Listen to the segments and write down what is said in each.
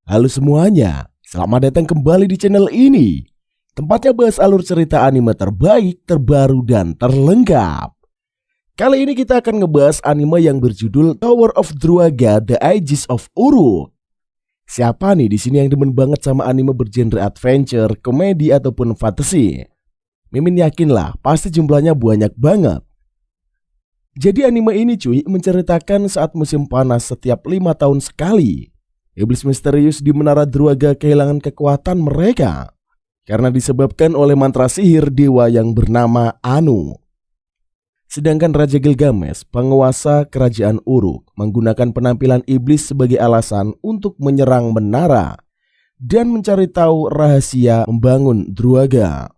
Halo semuanya, selamat datang kembali di channel ini. Tempatnya bahas alur cerita anime terbaik, terbaru, dan terlengkap. Kali ini kita akan ngebahas anime yang berjudul Tower of Druaga: The Aegis of Uruk. Siapa nih di sini yang demen banget sama anime bergenre adventure, komedi, ataupun fantasy? Mimin yakin lah, pasti jumlahnya banyak banget. Jadi anime ini cuy menceritakan saat musim panas setiap 5 tahun sekali. Iblis misterius di Menara Druaga kehilangan kekuatan mereka karena disebabkan oleh mantra sihir dewa yang bernama Anu. Sedangkan Raja Gilgamesh, penguasa kerajaan Uruk, menggunakan penampilan iblis sebagai alasan untuk menyerang menara dan mencari tahu rahasia membangun Druaga.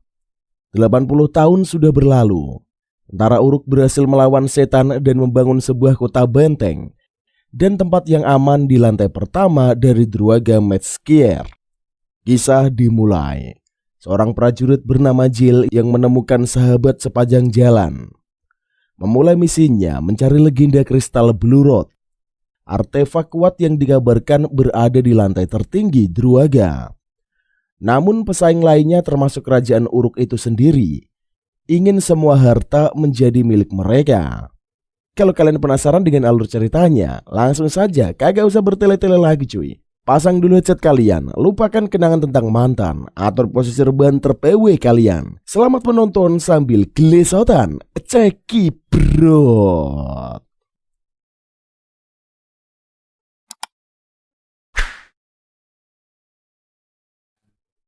80 tahun sudah berlalu. Tentara Uruk berhasil melawan setan dan membangun sebuah kota benteng dan tempat yang aman di lantai pertama dari Druaga Metskier. Kisah dimulai. Seorang prajurit bernama Jill yang menemukan sahabat sepanjang jalan memulai misinya mencari legenda kristal Blue Rod, artefak kuat yang dikabarkan berada di lantai tertinggi Druaga. Namun pesaing lainnya termasuk kerajaan Uruk itu sendiri ingin semua harta menjadi milik mereka. Kalau kalian penasaran dengan alur ceritanya, langsung saja, kagak usah bertele-tele lagi cuy. Pasang dulu headset kalian, lupakan kenangan tentang mantan, atur posisi rebahan ter-PW kalian. Selamat menonton sambil gelesotan, ceki bro.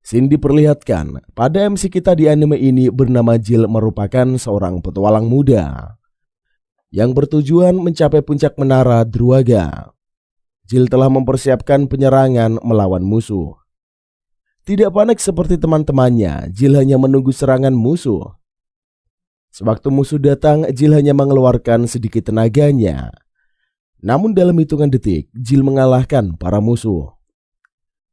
Scene diperlihatkan pada MC kita di anime ini bernama Jill merupakan seorang petualang muda yang bertujuan mencapai puncak menara Druaga. Jill telah mempersiapkan penyerangan melawan musuh. Tidak panik seperti teman-temannya, Jill hanya menunggu serangan musuh. Sewaktu musuh datang, Jill hanya mengeluarkan sedikit tenaganya. Namun dalam hitungan detik, Jill mengalahkan para musuh.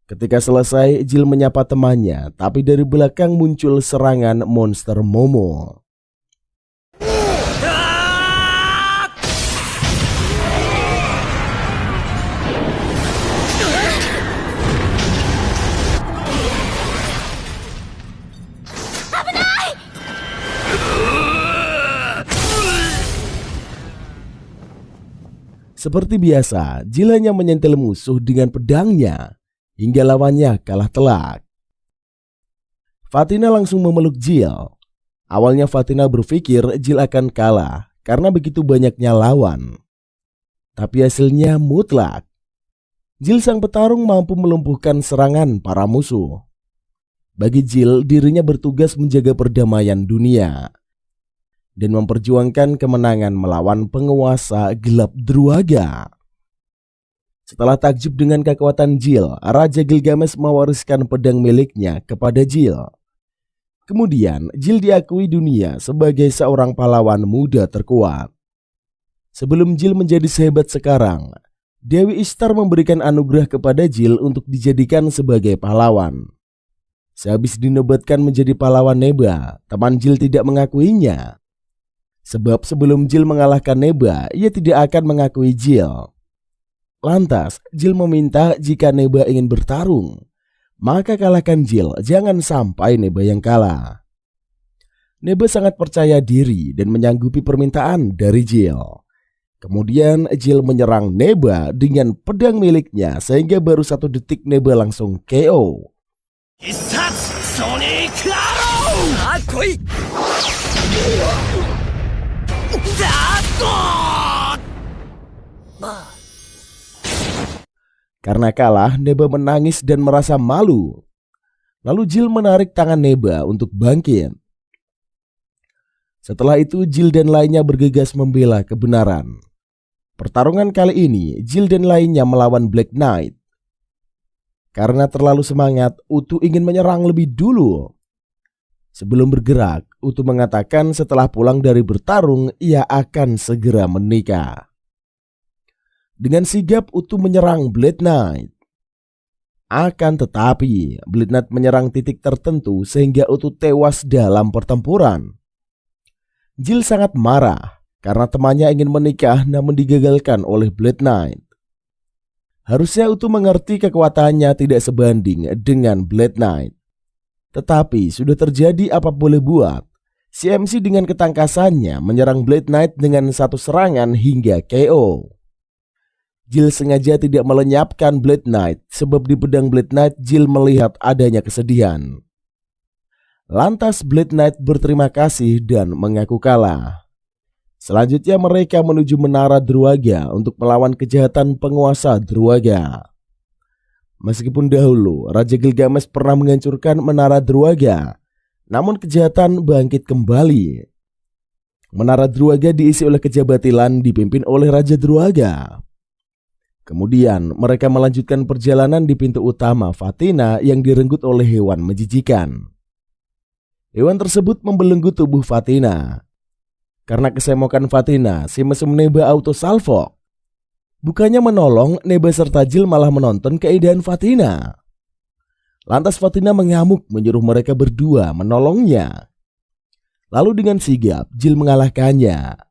Ketika selesai, Jill menyapa temannya, tapi dari belakang muncul serangan monster Momo. Seperti biasa, Jill hanya menyentil musuh dengan pedangnya hingga lawannya kalah telak. Fatina langsung memeluk Jill. Awalnya Fatina berpikir Jill akan kalah karena begitu banyaknya lawan. Tapi hasilnya mutlak. Jill sang petarung mampu melumpuhkan serangan para musuh. Bagi Jill, dirinya bertugas menjaga perdamaian dunia dan memperjuangkan kemenangan melawan penguasa gelap Druaga. Setelah takjub dengan kekuatan Jill, Raja Gilgamesh mewariskan pedang miliknya kepada Jill. Kemudian, Jill diakui dunia sebagai seorang pahlawan muda terkuat. Sebelum Jill menjadi sehebat sekarang, Dewi Ishtar memberikan anugerah kepada Jill untuk dijadikan sebagai pahlawan. Sehabis dinobatkan menjadi pahlawan Neba, teman Jill tidak mengakuinya. Sebab sebelum Jill mengalahkan Neba, ia tidak akan mengakui Jill. Lantas, Jill meminta jika Neba ingin bertarung, maka kalahkan Jill, jangan sampai Neba yang kalah. Neba sangat percaya diri dan menyanggupi permintaan dari Jill. Kemudian Jill menyerang Neba dengan pedang miliknya sehingga baru 1 detik Neba langsung KO. Karena kalah, Neba menangis dan merasa malu. Lalu Jill menarik tangan Neba untuk bangkit. Setelah itu Jill dan lainnya bergegas membela kebenaran. Pertarungan kali ini Jill dan lainnya melawan Black Knight. Karena terlalu semangat, Utu ingin menyerang lebih dulu. Sebelum bergerak, Utu mengatakan setelah pulang dari bertarung ia akan segera menikah. Dengan sigap Utu menyerang Black Knight. Akan tetapi Black Knight menyerang titik tertentu sehingga Utu tewas dalam pertempuran. Jill sangat marah karena temannya ingin menikah namun digagalkan oleh Black Knight. Harusnya Utu mengerti kekuatannya tidak sebanding dengan Blade Knight. Tetapi sudah terjadi apa boleh buat. Si MC dengan ketangkasannya menyerang Blade Knight dengan satu serangan hingga KO. Jill sengaja tidak melenyapkan Blade Knight sebab di pedang Blade Knight Jill melihat adanya kesedihan. Lantas Blade Knight berterima kasih dan mengaku kalah. Selanjutnya mereka menuju Menara Druaga untuk melawan kejahatan penguasa Druaga. Meskipun dahulu Raja Gilgamesh pernah menghancurkan Menara Druaga, namun kejahatan bangkit kembali. Menara Druaga diisi oleh kejabatilan dipimpin oleh Raja Druaga. Kemudian mereka melanjutkan perjalanan di pintu utama Fatina yang direnggut oleh hewan menjijikan. Hewan tersebut membelenggu tubuh Fatina. Karena kesemokan Fatina, si mesum Neba auto salvo. Bukannya menolong, Neba serta Jill malah menonton keindahan Fatina. Lantas Fatina mengamuk menyuruh mereka berdua menolongnya. Lalu dengan sigap Jill mengalahkannya.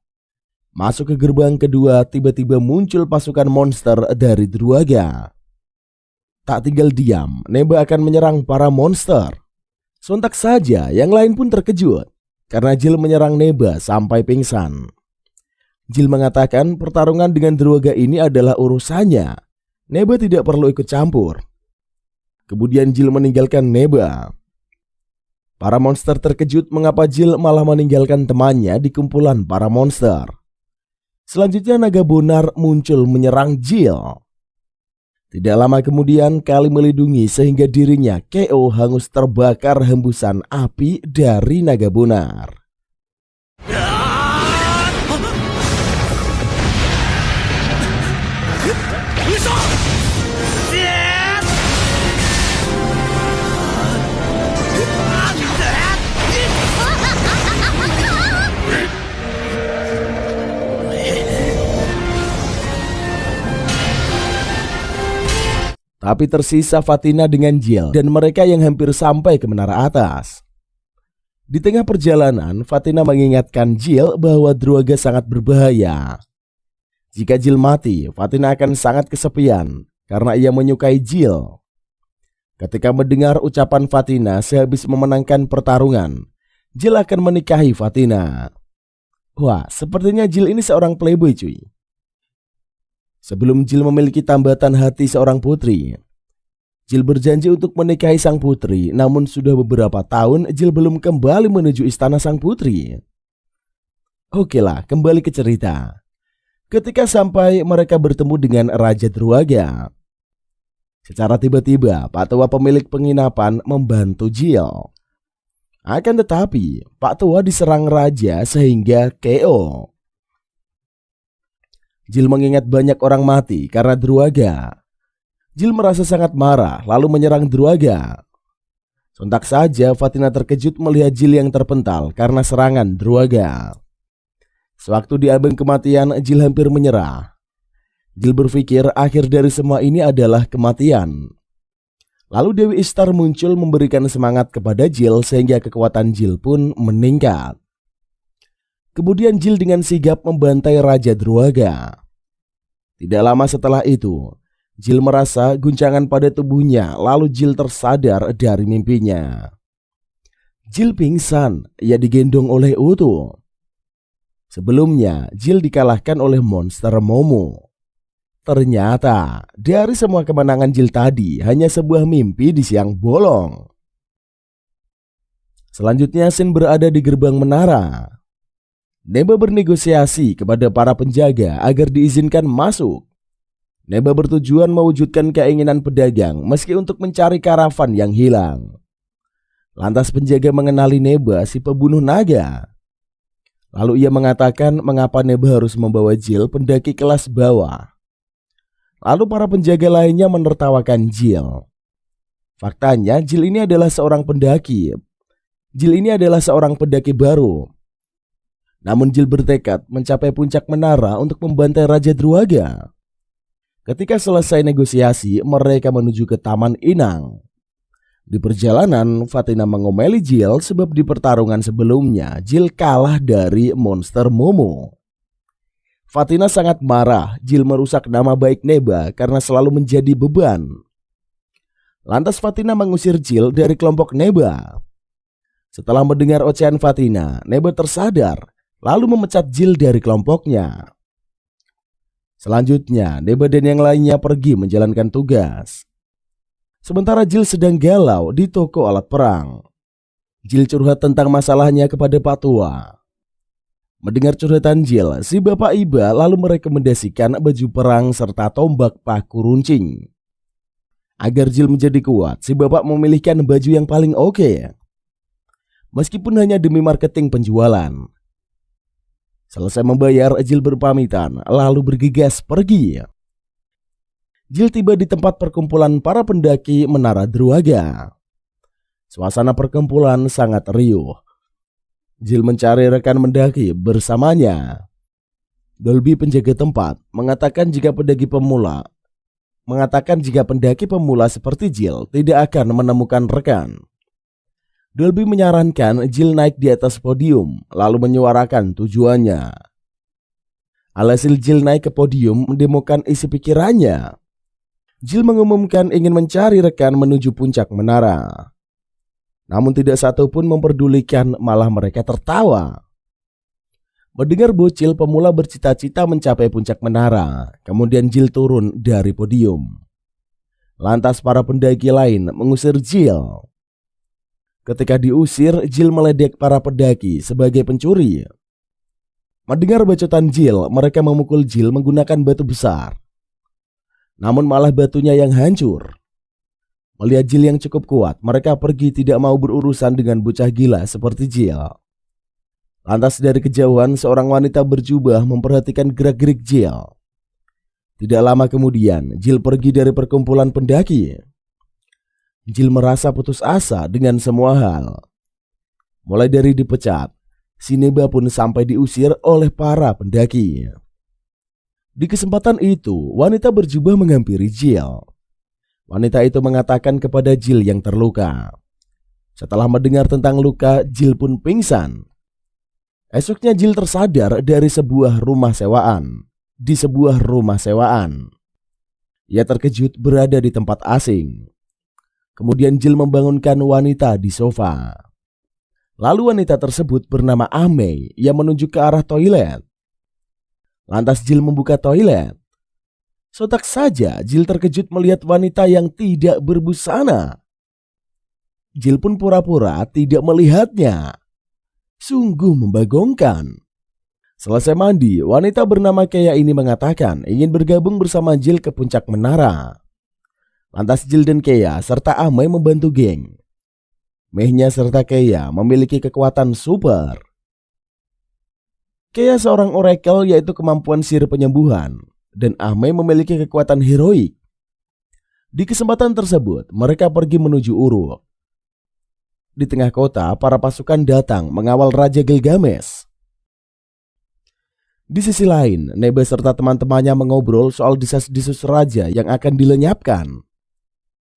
Masuk ke gerbang kedua, tiba-tiba muncul pasukan monster dari Druaga. Tak tinggal diam, Neba akan menyerang para monster. Sontak saja yang lain pun terkejut karena Jill menyerang Neba sampai pingsan. Jill mengatakan pertarungan dengan Druaga ini adalah urusannya. Neba tidak perlu ikut campur. Kemudian Jill meninggalkan Neba. Para monster terkejut mengapa Jill malah meninggalkan temannya di kumpulan para monster. Selanjutnya naga bonar muncul menyerang Jill. Tidak lama kemudian Kali melindungi sehingga dirinya KO hangus terbakar hembusan api dari naga bonar. Tapi tersisa Fatina dengan Jill dan mereka yang hampir sampai ke menara atas. Di tengah perjalanan, Fatina mengingatkan Jill bahwa Druaga sangat berbahaya. Jika Jill mati, Fatina akan sangat kesepian karena ia menyukai Jill. Ketika mendengar ucapan Fatina sehabis memenangkan pertarungan, Jill akan menikahi Fatina. Wah, sepertinya Jill ini seorang playboy cuy. Sebelum Jill memiliki tambatan hati seorang putri, Jill berjanji untuk menikahi sang putri. Namun sudah beberapa tahun Jill belum kembali menuju istana sang putri. Oke lah, kembali ke cerita. Ketika sampai mereka bertemu dengan Raja Druaga. Secara tiba-tiba Pak Tua pemilik penginapan membantu Jill. Akan tetapi Pak Tua diserang Raja sehingga KO. Jill mengingat banyak orang mati karena Druaga. Jill merasa sangat marah lalu menyerang Druaga. Sontak saja Fatina terkejut melihat Jill yang terpental karena serangan Druaga. Sewaktu di ambang kematian, Jill hampir menyerah. Jill berpikir akhir dari semua ini adalah kematian. Lalu Dewi Ishtar muncul memberikan semangat kepada Jill sehingga kekuatan Jill pun meningkat. Kemudian Jill dengan sigap membantai Raja Druaga. Tidak lama setelah itu, Jill merasa guncangan pada tubuhnya, lalu Jill tersadar dari mimpinya. Jill pingsan, ia digendong oleh Utu. Sebelumnya, Jill dikalahkan oleh monster Momo. Ternyata, dari semua kemenangan Jill tadi, hanya sebuah mimpi di siang bolong. Selanjutnya, Shin berada di gerbang menara. Neba bernegosiasi kepada para penjaga agar diizinkan masuk. Neba bertujuan mewujudkan keinginan pedagang meski untuk mencari karavan yang hilang. Lantas penjaga mengenali Neba si pembunuh naga. Lalu ia mengatakan mengapa Neba harus membawa Jill pendaki kelas bawah. Lalu para penjaga lainnya menertawakan Jill. Faktanya Jill ini adalah seorang pendaki. Jill ini adalah seorang pendaki baru. Namun Jill bertekad mencapai puncak menara untuk membantai Raja Druaga. Ketika selesai negosiasi, mereka menuju ke Taman Inang. Di perjalanan, Fatina mengomeli Jill sebab di pertarungan sebelumnya Jill kalah dari monster Momo. Fatina sangat marah. Jill merusak nama baik Neba karena selalu menjadi beban. Lantas Fatina mengusir Jill dari kelompok Neba. Setelah mendengar ocehan Fatina, Neba tersadar lalu memecat Jill dari kelompoknya. Selanjutnya, Neba dan yang lainnya pergi menjalankan tugas. Sementara Jill sedang galau di toko alat perang. Jill curhat tentang masalahnya kepada Pak Tua. Mendengar curhatan Jill, si Bapak Iba lalu merekomendasikan baju perang serta tombak paku runcing. Agar Jill menjadi kuat, si Bapak memilihkan baju yang paling oke. Meskipun hanya demi marketing penjualan. Selesai membayar, Jill berpamitan lalu bergegas pergi. Jill tiba di tempat perkumpulan para pendaki Menara Druaga. Suasana perkumpulan sangat riuh. Jill mencari rekan mendaki bersamanya. Dolby, penjaga tempat, mengatakan jika pendaki pemula seperti Jill tidak akan menemukan rekan. Dolby menyarankan Jill naik di atas podium lalu menyuarakan tujuannya. Alhasil Jill naik ke podium mendemokan isi pikirannya. Jill mengumumkan ingin mencari rekan menuju puncak menara. Namun tidak satu pun memperdulikan, malah mereka tertawa. Mendengar bocil pemula bercita-cita mencapai puncak menara, kemudian Jill turun dari podium. Lantas para pendaki lain mengusir Jill. Ketika diusir, Jill meledek para pendaki sebagai pencuri. Mendengar bacotan Jill, mereka memukul Jill menggunakan batu besar. Namun malah batunya yang hancur. Melihat Jill yang cukup kuat, mereka pergi tidak mau berurusan dengan bocah gila seperti Jill. Lantas dari kejauhan seorang wanita berjubah memperhatikan gerak-gerik Jill. Tidak lama kemudian, Jill pergi dari perkumpulan pendaki. Jill merasa putus asa dengan semua hal. Mulai dari dipecat, si Neba pun sampai diusir oleh para pendaki. Di kesempatan itu, wanita berjubah menghampiri Jill. Wanita itu mengatakan kepada Jill yang terluka. Setelah mendengar tentang luka, Jill pun pingsan. Esoknya Jill tersadar dari sebuah rumah sewaan. Ia terkejut berada di tempat asing. Kemudian Jill membangunkan wanita di sofa. Lalu wanita tersebut bernama Amei yang menunjuk ke arah toilet. Lantas Jill membuka toilet. Sontak saja Jill terkejut melihat wanita yang tidak berbusana. Jill pun pura-pura tidak melihatnya. Sungguh membagongkan. Selesai mandi, wanita bernama Keya ini mengatakan ingin bergabung bersama Jill ke puncak menara. Lantas Jill dan Keya serta Amei membantu geng. Mehnya serta Keya memiliki kekuatan super. Keya seorang oracle yaitu kemampuan sihir penyembuhan. Dan Amei memiliki kekuatan heroik. Di kesempatan tersebut, mereka pergi menuju Uruk. Di tengah kota, para pasukan datang mengawal Raja Gilgamesh. Di sisi lain, Neba serta teman-temannya mengobrol soal desas-desus raja yang akan dilenyapkan.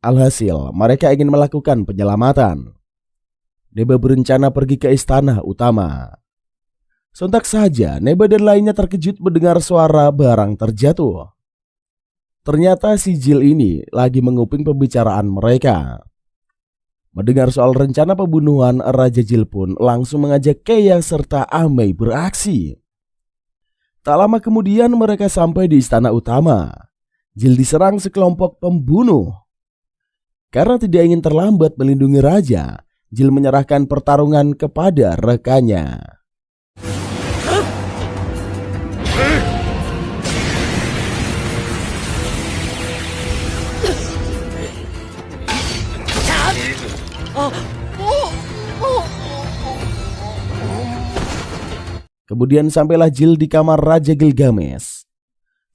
Alhasil, mereka ingin melakukan penyelamatan. Neba berencana pergi ke istana utama. Sontak saja Neba dan lainnya terkejut mendengar suara barang terjatuh. Ternyata si Jill ini lagi menguping pembicaraan mereka. Mendengar soal rencana pembunuhan, Raja Jill pun langsung mengajak Keya serta Amei beraksi. Tak lama kemudian mereka sampai di istana utama. Jill diserang sekelompok pembunuh. Karena tidak ingin terlambat melindungi raja, Jill menyerahkan pertarungan kepada rekannya. Kemudian sampailah Jill di kamar Raja Gilgamesh.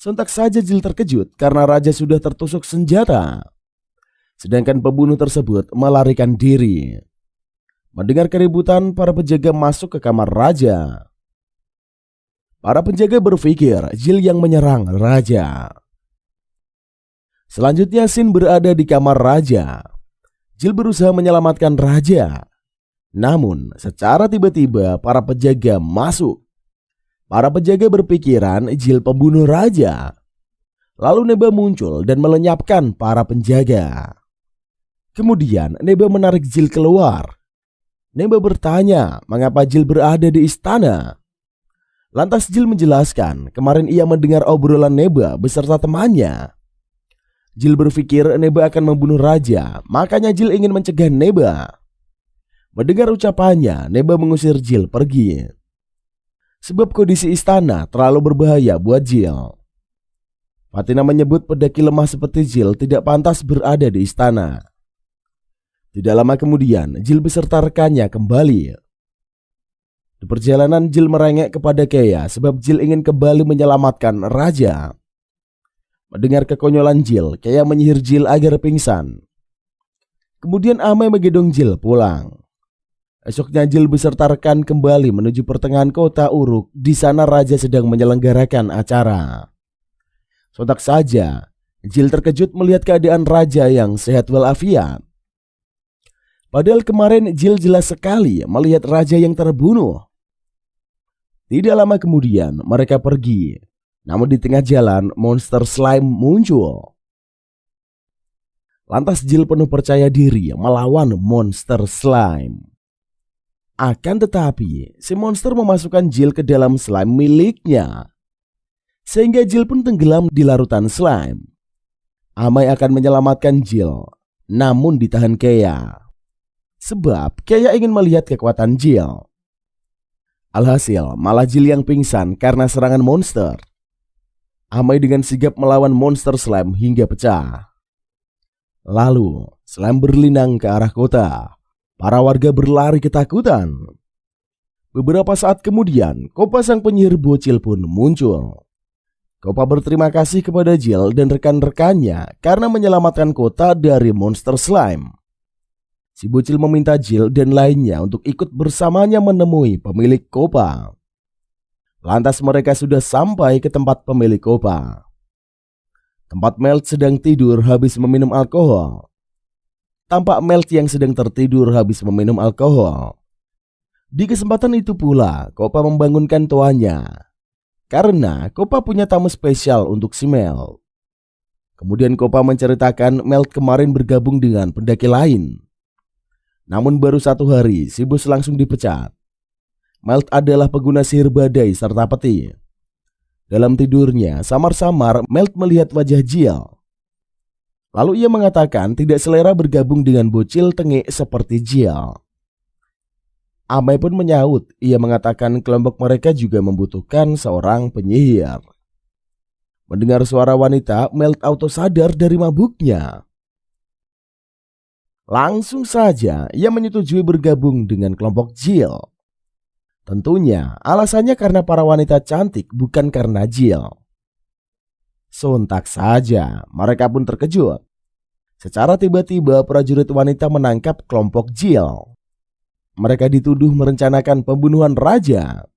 Sontak saja Jill terkejut karena raja sudah tertusuk senjata. Sedangkan pembunuh tersebut melarikan diri. Mendengar keributan, para penjaga masuk ke kamar raja. Para penjaga berpikir Jill yang menyerang raja. Selanjutnya Sin berada di kamar raja. Jill berusaha menyelamatkan raja. Namun secara tiba-tiba para penjaga masuk. Para penjaga berpikiran Jill pembunuh raja. Lalu Neba muncul dan melenyapkan para penjaga. Kemudian Neba menarik Jill keluar. Neba bertanya mengapa Jill berada di istana. Lantas Jill menjelaskan kemarin ia mendengar obrolan Neba beserta temannya. Jill berpikir Neba akan membunuh raja, makanya Jill ingin mencegah Neba. Mendengar ucapannya, Neba mengusir Jill pergi. Sebab kondisi istana terlalu berbahaya buat Jill. Fatina menyebut pendaki lemah seperti Jill tidak pantas berada di istana. Tidak lama kemudian, Jill beserta rekannya kembali. Di perjalanan Jill merengek kepada Kea sebab Jill ingin kembali menyelamatkan raja. Mendengar kekonyolan Jill, Kea menyihir Jill agar pingsan. Kemudian Amai menggendong Jill pulang. Esoknya Jill beserta rekan kembali menuju pertengahan kota Uruk. Di sana raja sedang menyelenggarakan acara. Sontak saja Jill terkejut melihat keadaan raja yang sehat walafiat. Padahal kemarin Jill jelas sekali melihat raja yang terbunuh. Tidak lama kemudian mereka pergi. Namun di tengah jalan monster slime muncul. Lantas Jill penuh percaya diri melawan monster slime. Akan tetapi, si monster memasukkan Jill ke dalam slime miliknya. Sehingga Jill pun tenggelam di larutan slime. Amai akan menyelamatkan Jill, namun ditahan Kea. Sebab Kea ingin melihat kekuatan Jill. Alhasil, malah Jill yang pingsan karena serangan monster. Amai dengan sigap melawan monster slime hingga pecah. Lalu, slime berlinang ke arah kota. Para warga berlari ketakutan. Beberapa saat kemudian, Kopa sang penyihir bocil pun muncul. Kopa berterima kasih kepada Jill dan rekan-rekannya karena menyelamatkan kota dari monster slime. Si bocil meminta Jill dan lainnya untuk ikut bersamanya menemui pemilik Kopa. Lantas mereka sudah sampai ke tempat pemilik Kopa. Tempat Melt sedang tidur habis meminum alkohol. Tampak Melt yang sedang tertidur habis meminum alkohol. Di kesempatan itu pula Kopa membangunkan tuannya. Karena Kopa punya tamu spesial untuk si Melt. Kemudian Kopa menceritakan Melt kemarin bergabung dengan pendaki lain. Namun baru 1 hari si bos langsung dipecat. Melt adalah pengguna sihir badai serta peti. Dalam tidurnya samar-samar Melt melihat wajah Jill. Lalu ia mengatakan tidak selera bergabung dengan bocil tengik seperti Jill. Amai pun menyaut, ia mengatakan kelompok mereka juga membutuhkan seorang penyihir. Mendengar suara wanita, Melt auto sadar dari mabuknya. Langsung saja ia menyetujui bergabung dengan kelompok Jill. Tentunya alasannya karena para wanita cantik, bukan karena Jill. Sontak saja mereka pun terkejut. Secara tiba-tiba prajurit wanita menangkap kelompok Jill. Mereka dituduh merencanakan pembunuhan raja.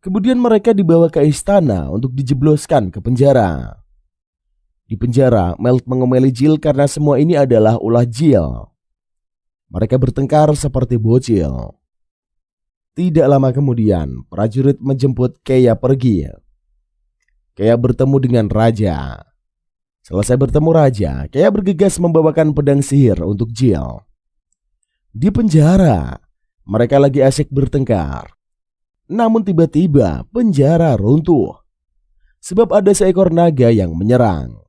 Kemudian mereka dibawa ke istana untuk dijebloskan ke penjara. Di penjara, Melt mengomeli Jill karena semua ini adalah ulah Jill. Mereka bertengkar seperti bocil. Tidak lama kemudian, prajurit menjemput Kea pergi. Kea bertemu dengan raja. Selesai bertemu raja, Kea bergegas membawakan pedang sihir untuk Jill. Di penjara, mereka lagi asyik bertengkar. Namun tiba-tiba penjara runtuh. Sebab ada seekor naga yang menyerang.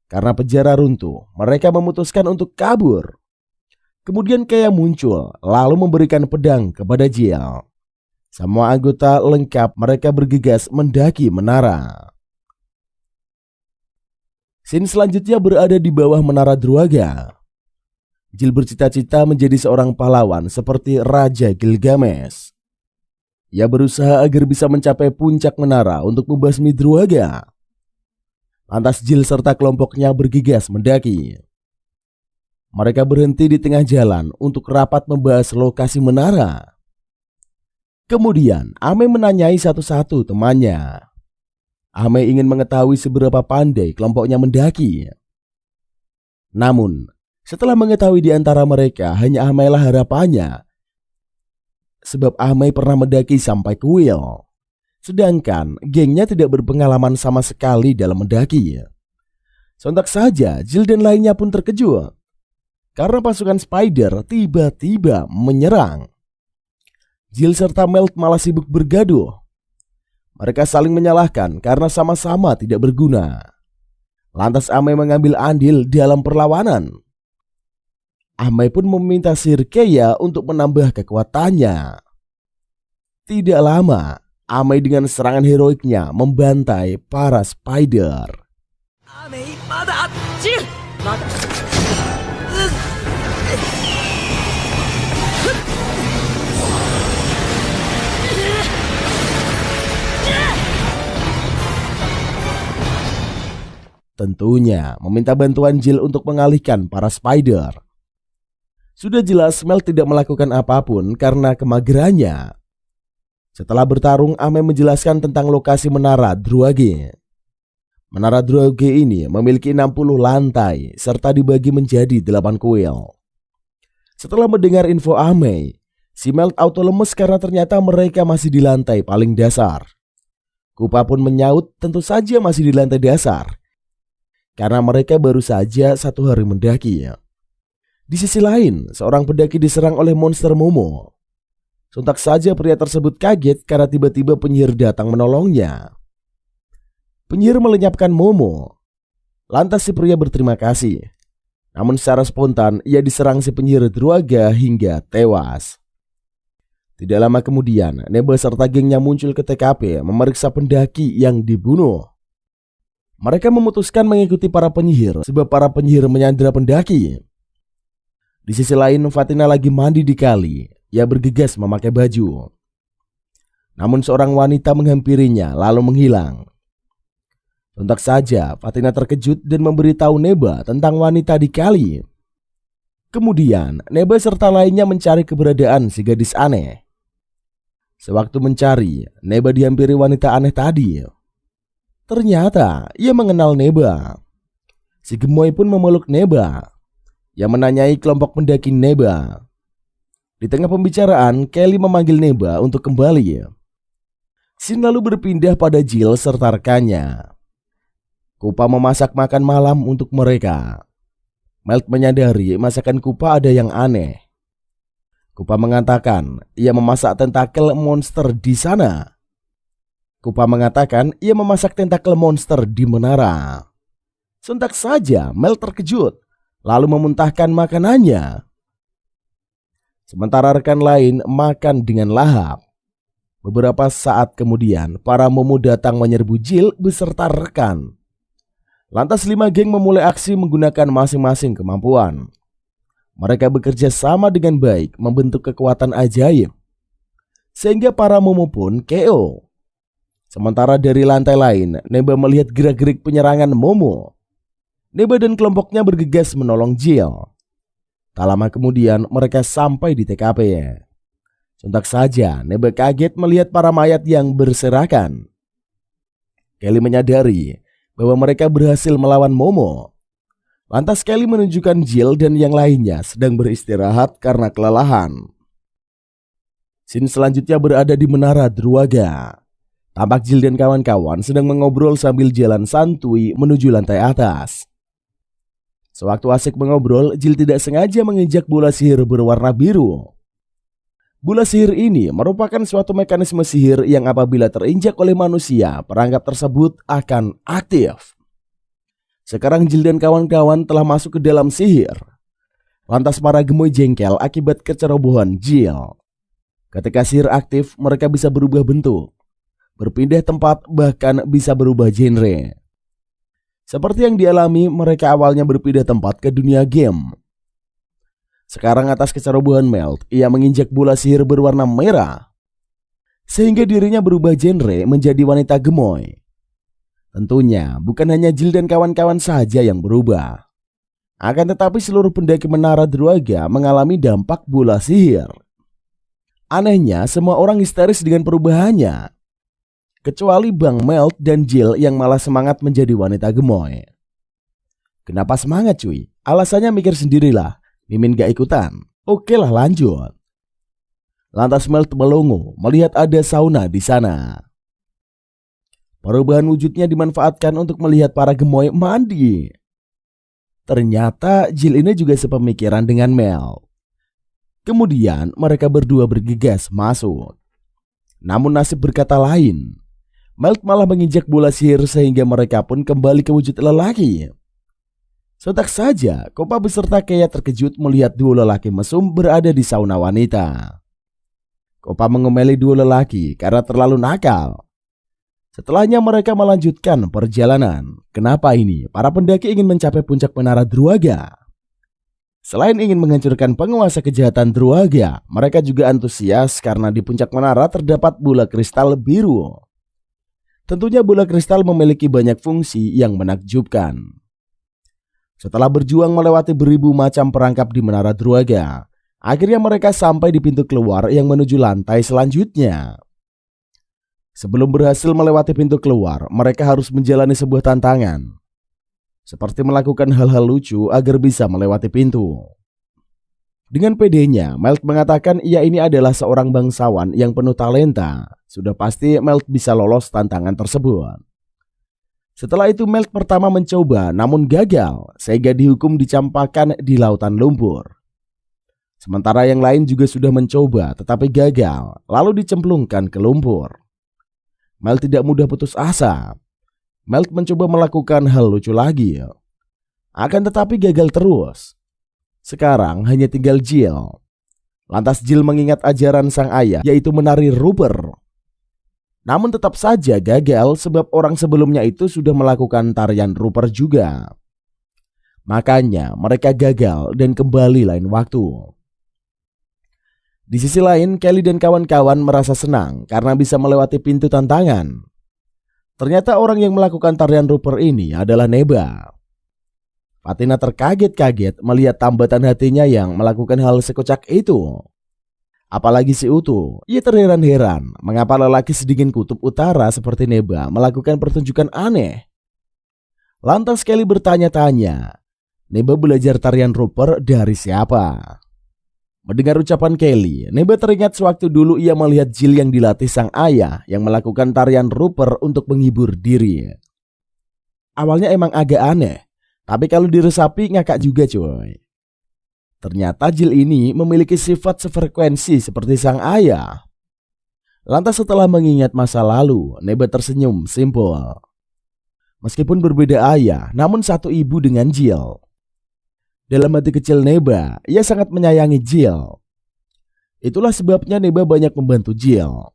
Karena penjara runtuh, mereka memutuskan untuk kabur. Kemudian Kea muncul, lalu memberikan pedang kepada Jill. Semua anggota lengkap, mereka bergegas mendaki menara. Scene selanjutnya berada di bawah menara Druaga. Jill bercita-cita menjadi seorang pahlawan seperti Raja Gilgamesh. Ia berusaha agar bisa mencapai puncak menara untuk membasmi Druaga. Lantas Jill serta kelompoknya bergegas mendaki. Mereka berhenti di tengah jalan untuk rapat membahas lokasi menara. Kemudian Amai menanyai satu-satu temannya. Amai ingin mengetahui seberapa pandai kelompoknya mendaki. Namun, setelah mengetahui di antara mereka hanya Amailah harapannya. Sebab Amai pernah mendaki sampai kuil. Sedangkan gengnya tidak berpengalaman sama sekali dalam mendaki. Sontak saja Jill dan lainnya pun terkejut karena pasukan Spider tiba-tiba menyerang. Jill serta Melt malah sibuk bergaduh. Mereka saling menyalahkan karena sama-sama tidak berguna. Lantas Amei mengambil andil dalam perlawanan. Amei pun meminta Sir Keia untuk menambah kekuatannya. Tidak lama, Amei dengan serangan heroiknya membantai para Spider. Amei, mada, Jill, mada. Tentunya meminta bantuan Jill untuk mengalihkan para Spider. Sudah jelas Mel tidak melakukan apapun karena kemagerannya. Setelah bertarung, Amei menjelaskan tentang lokasi Menara Druage. Menara Druage ini memiliki 60 lantai serta dibagi menjadi 8 kuil. Setelah mendengar info Amei, si Melt auto lemes karena ternyata mereka masih di lantai paling dasar. Kupa pun menyaut tentu saja masih di lantai dasar, karena mereka baru saja 1 hari mendaki. Di sisi lain, seorang pendaki diserang oleh monster Momo. Sontak saja pria tersebut kaget karena tiba-tiba penyihir datang menolongnya. Penyihir melenyapkan Momo. Lantas si pria berterima kasih. Namun secara spontan ia diserang si penyihir Druaga hingga tewas. Tidak lama kemudian, Neba serta gengnya muncul ke TKP memeriksa pendaki yang dibunuh. Mereka memutuskan mengikuti para penyihir sebab para penyihir menyandera pendaki. Di sisi lain, Fatina lagi mandi di kali. Ia bergegas memakai baju. Namun seorang wanita menghampirinya lalu menghilang. Sontak saja Fatina terkejut dan memberitahu Neba tentang wanita di kali. Kemudian Neba serta lainnya mencari keberadaan si gadis aneh. Sewaktu mencari, Neba dihampiri wanita aneh tadi. Ternyata ia mengenal Neba. Si gemoy pun memeluk Neba, yang menanyai kelompok pendaki Neba. Di tengah pembicaraan, Kelly memanggil Neba untuk kembali. Scene lalu berpindah pada Jill serta rekannya. Kupa memasak makan malam untuk mereka. Melt menyadari masakan Kupa ada yang aneh. Kupa mengatakan ia memasak tentakel monster di sana. Kupa mengatakan ia memasak tentakel monster di menara. Sontak saja Mel terkejut lalu memuntahkan makanannya. Sementara rekan lain makan dengan lahap. Beberapa saat kemudian para Momo datang menyerbu Jill beserta rekan. Lantas 5 geng memulai aksi menggunakan masing-masing kemampuan. Mereka bekerja sama dengan baik membentuk kekuatan ajaib, sehingga para Momo pun KO. Sementara dari lantai lain, Neba melihat gerak-gerik penyerangan Momo. Neba dan kelompoknya bergegas menolong Jill. Tak lama kemudian mereka sampai di TKP. Sontak saja Neba kaget melihat para mayat yang berserakan. Kelly menyadari bahwa mereka berhasil melawan Momo. Lantas Kelly menunjukkan Jill dan yang lainnya sedang beristirahat karena kelelahan. Scene selanjutnya berada di Menara Druaga. Tampak Jill dan kawan-kawan sedang mengobrol sambil jalan santuy menuju lantai atas. Sewaktu asik mengobrol, Jill tidak sengaja menginjak bola sihir berwarna biru. Bola sihir ini merupakan suatu mekanisme sihir yang apabila terinjak oleh manusia, perangkap tersebut akan aktif. Sekarang Jill dan kawan-kawan telah masuk ke dalam sihir. Lantas para gemoy jengkel akibat kecerobohan Jill. Ketika sihir aktif, mereka bisa berubah bentuk, berpindah tempat, bahkan bisa berubah genre. Seperti yang dialami mereka awalnya berpindah tempat ke dunia game. Sekarang atas kecerobohan Melt, ia menginjak bola sihir berwarna merah, sehingga dirinya berubah genre menjadi wanita gemoy. Tentunya bukan hanya Jill dan kawan-kawan saja yang berubah. Akan tetapi seluruh pendaki Menara Druaga mengalami dampak bola sihir. Anehnya semua orang histeris dengan perubahannya, kecuali Bang Melt dan Jill yang malah semangat menjadi wanita gemoy. Kenapa semangat cuy? Alasannya mikir sendirilah. Mimin gak ikutan. Oke lah lanjut. Lantas Melt melongo melihat ada sauna di sana. Perubahan wujudnya dimanfaatkan untuk melihat para gemoy mandi. Ternyata Jill ini juga sepemikiran dengan Mel. Kemudian mereka berdua bergegas masuk. Namun nasib berkata lain. Mel malah menginjak bola sihir sehingga mereka pun kembali ke wujud lelaki. Sontak saja Kopa beserta Keia terkejut melihat dua lelaki mesum berada di sauna wanita. Kopa mengomeli dua lelaki karena terlalu nakal. Setelahnya mereka melanjutkan perjalanan. Kenapa ini? Para pendaki ingin mencapai puncak menara Druaga. Selain ingin menghancurkan penguasa kejahatan Druaga, mereka juga antusias karena di puncak menara terdapat bola kristal biru. Tentunya bola kristal memiliki banyak fungsi yang menakjubkan. Setelah berjuang melewati beribu macam perangkap di menara Druaga, akhirnya mereka sampai di pintu keluar yang menuju lantai selanjutnya. Sebelum berhasil melewati pintu keluar, mereka harus menjalani sebuah tantangan. Seperti melakukan hal-hal lucu agar bisa melewati pintu. Dengan pedenya, Melt mengatakan ia ini adalah seorang bangsawan yang penuh talenta. Sudah pasti Melt bisa lolos tantangan tersebut. Setelah itu Melt pertama mencoba namun gagal, sehingga dihukum dicampakkan di lautan lumpur. Sementara yang lain juga sudah mencoba tetapi gagal, lalu dicemplungkan ke lumpur. Melt tidak mudah putus asa. Melt mencoba melakukan hal lucu lagi. Akan tetapi gagal terus. Sekarang hanya tinggal Jill. Lantas Jill mengingat ajaran sang ayah, yaitu menari Rupert. Namun tetap saja gagal sebab orang sebelumnya itu sudah melakukan tarian Rupert juga. Makanya mereka gagal dan kembali lain waktu. Di sisi lain, Kelly dan kawan-kawan merasa senang karena bisa melewati pintu tantangan. Ternyata orang yang melakukan tarian Rupert ini adalah Neba. Fatina terkaget-kaget melihat tambatan hatinya yang melakukan hal sekocak itu. Apalagi si Utu, ia terheran-heran mengapa lelaki sedingin kutub utara seperti Neba melakukan pertunjukan aneh. Lantas Kelly bertanya-tanya, Neba belajar tarian Rupert dari siapa? Mendengar ucapan Kelly, Neba teringat sewaktu dulu ia melihat Jill yang dilatih sang ayah yang melakukan tarian Rupert untuk menghibur diri. Awalnya emang agak aneh, tapi kalau diresapi ngakak juga coy. Ternyata Jill ini memiliki sifat sefrekuensi seperti sang ayah. Lantas setelah mengingat masa lalu, Neba tersenyum simpel. Meskipun berbeda ayah, namun satu ibu dengan Jill. Dalam hati kecil Neba, ia sangat menyayangi Jill. Itulah sebabnya Neba banyak membantu Jill.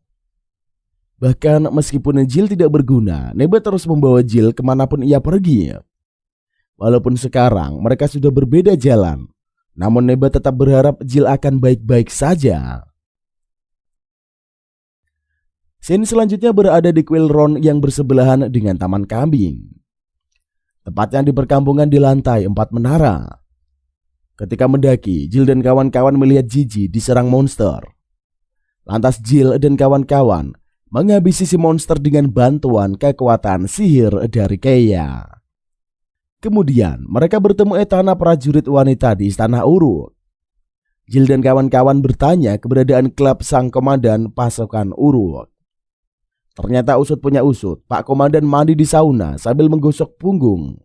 Bahkan meskipun Jill tidak berguna, Neba terus membawa Jill kemanapun ia pergi. Walaupun sekarang mereka sudah berbeda jalan, namun Neba tetap berharap Jill akan baik-baik saja. Scene selanjutnya berada di kuil Ron yang bersebelahan dengan taman kambing. Tepatnya di perkampungan di lantai 4 menara. Ketika mendaki, Jill dan kawan-kawan melihat Gigi diserang monster. Lantas Jill dan kawan-kawan menghabisi si monster dengan bantuan kekuatan sihir dari Keia. Kemudian mereka bertemu Etana, prajurit wanita di Istana Uruk. Jill dan kawan-kawan bertanya keberadaan klub sang komandan pasukan Uruk. Ternyata usut punya usut, Pak Komandan mandi di sauna sambil menggosok punggung.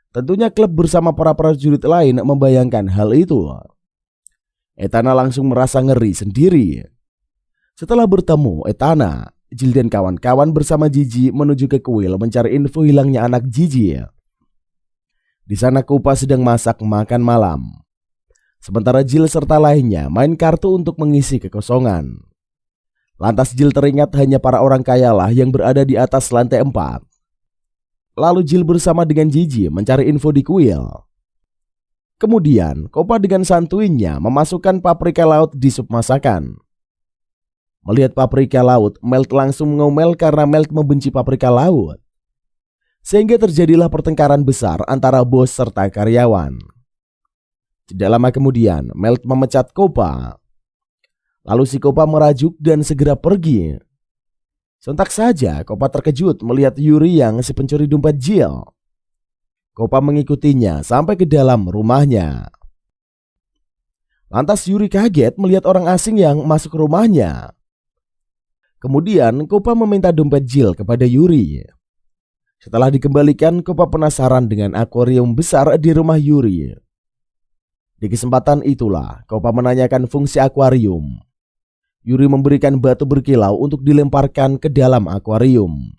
Tentunya klub bersama para prajurit lain membayangkan hal itu. Etana langsung merasa ngeri sendiri. Setelah bertemu Etana, Jill dan kawan-kawan bersama Gigi menuju ke kuil mencari info hilangnya anak Gigi. Di sana Koopa sedang masak makan malam. Sementara Jill serta lainnya main kartu untuk mengisi kekosongan. Lantas Jill teringat hanya para orang kayalah yang berada di atas lantai 4. Lalu Jill bersama dengan Gigi mencari info di kuil. Kemudian Koopa dengan santuinya memasukkan paprika laut di sup masakan. Melihat paprika laut, Melt langsung ngomel karena Melt membenci paprika laut. Sehingga terjadilah pertengkaran besar antara bos serta karyawan. Tidak lama kemudian Melt memecat Koopa. Lalu si Koopa merajuk dan segera pergi. Sontak saja Koopa terkejut melihat Yuri yang si pencuri dompet Jill. Koopa mengikutinya sampai ke dalam rumahnya. Lantas Yuri kaget melihat orang asing yang masuk rumahnya. Kemudian Kopa meminta dompet Jill kepada Yuri. Setelah dikembalikan, Kopa penasaran dengan akuarium besar di rumah Yuri. Di kesempatan itulah Kopa menanyakan fungsi akuarium. Yuri memberikan batu berkilau untuk dilemparkan ke dalam akuarium.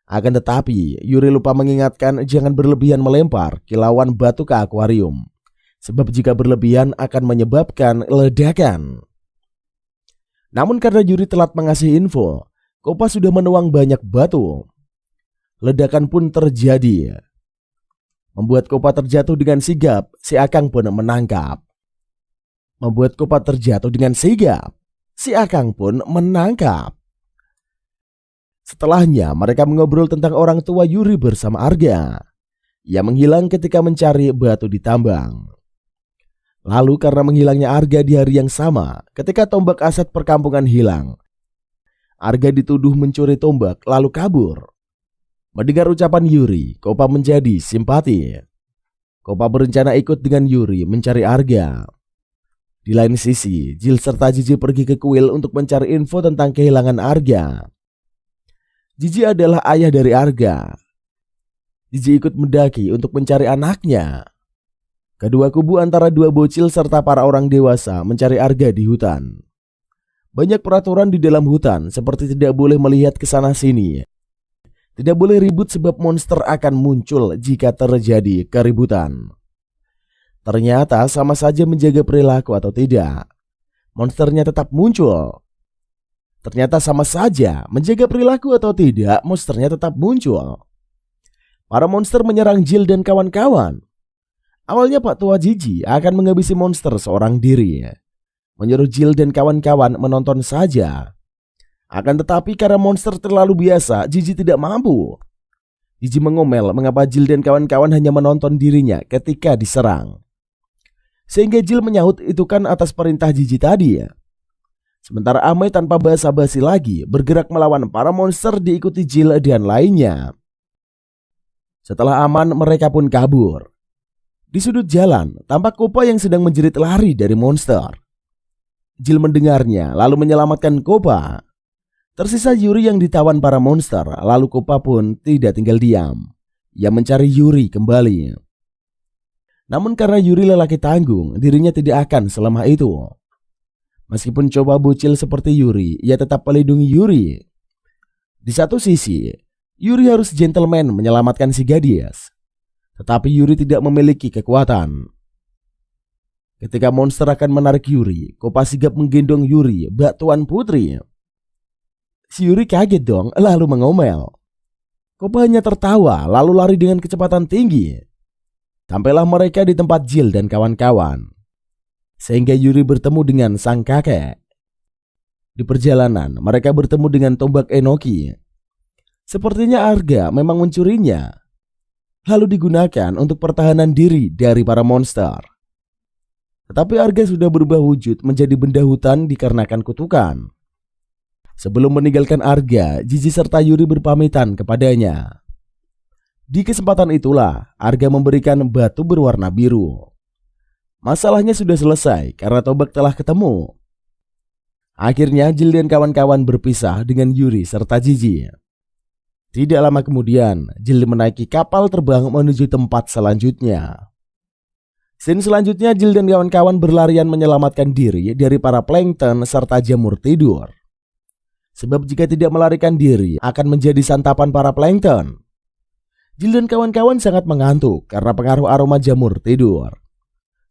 Akan tetapi Yuri lupa mengingatkan jangan berlebihan melempar kilauan batu ke akuarium, sebab jika berlebihan akan menyebabkan ledakan. Namun karena Yuri telat mengasih info, Kopa sudah menuang banyak batu. Ledakan pun terjadi, membuat Kopa terjatuh dengan sigap. Si Akang pun menangkap. Setelahnya mereka mengobrol tentang orang tua Yuri bersama Arga. Ia menghilang ketika mencari batu di tambang. Lalu karena menghilangnya Arga di hari yang sama, ketika tombak aset perkampungan hilang, Arga dituduh mencuri tombak lalu kabur. Mendengar ucapan Yuri, Kopa menjadi simpati. Kopa berencana ikut dengan Yuri mencari Arga. Di lain sisi, Jill serta Gigi pergi ke kuil untuk mencari info tentang kehilangan Arga. Gigi adalah ayah dari Arga. Gigi ikut mendaki untuk mencari anaknya. Kedua kubu antara dua bocil serta para orang dewasa mencari Arga di hutan. Banyak peraturan di dalam hutan, seperti tidak boleh melihat ke sana sini. Tidak boleh ribut sebab monster akan muncul jika terjadi keributan. Ternyata sama saja menjaga perilaku atau tidak, monsternya tetap muncul. Para monster menyerang Jill dan kawan-kawan. Awalnya Pak Tua Gigi akan menghabisi monster seorang diri, menyuruh Jill dan kawan-kawan menonton saja. Akan tetapi karena monster terlalu biasa, Gigi tidak mampu. Gigi mengomel mengapa Jill dan kawan-kawan hanya menonton dirinya ketika diserang. Sehingga Jill menyahut itu kan atas perintah Gigi tadi ya. Sementara Amai tanpa basa-basi lagi bergerak melawan para monster diikuti Jill dan lainnya. Setelah aman mereka pun kabur. Di sudut jalan tampak Kopa yang sedang menjerit lari dari monster. Jill mendengarnya lalu menyelamatkan Kopa. Tersisa Yuri yang ditawan para monster, lalu Kopa pun tidak tinggal diam. Ia mencari Yuri kembali. Namun karena Yuri lelaki tanggung, dirinya tidak akan selemah itu. Meskipun coba bocil seperti Yuri, ia tetap melindungi Yuri. Di satu sisi, Yuri harus gentleman menyelamatkan si gadis. Tetapi Yuri tidak memiliki kekuatan. Ketika monster akan menarik Yuri, Kopa sigap menggendong Yuri, bak Tuan Putri. Si Yuri kaget dong, lalu mengomel. Kopa hanya tertawa, lalu lari dengan kecepatan tinggi. Sampailah mereka di tempat Jill dan kawan-kawan. Sehingga Yuri bertemu dengan sang kakek. Di perjalanan, mereka bertemu dengan tombak Enoki. Sepertinya Arga memang mencurinya, lalu digunakan untuk pertahanan diri dari para monster. Tetapi Arga sudah berubah wujud menjadi benda hutan dikarenakan kutukan. Sebelum meninggalkan Arga, Gigi serta Yuri berpamitan kepadanya. Di kesempatan itulah Arga memberikan batu berwarna biru. Masalahnya sudah selesai karena tombak telah ketemu. Akhirnya Jill dan kawan-kawan berpisah dengan Yuri serta Gigi. Tidak lama kemudian, Jill menaiki kapal terbang menuju tempat selanjutnya. Scene selanjutnya, Jill dan kawan-kawan berlarian menyelamatkan diri dari para plankton serta jamur tidur. Sebab jika tidak melarikan diri akan menjadi santapan para plankton. Jill dan kawan-kawan sangat mengantuk karena pengaruh aroma jamur tidur.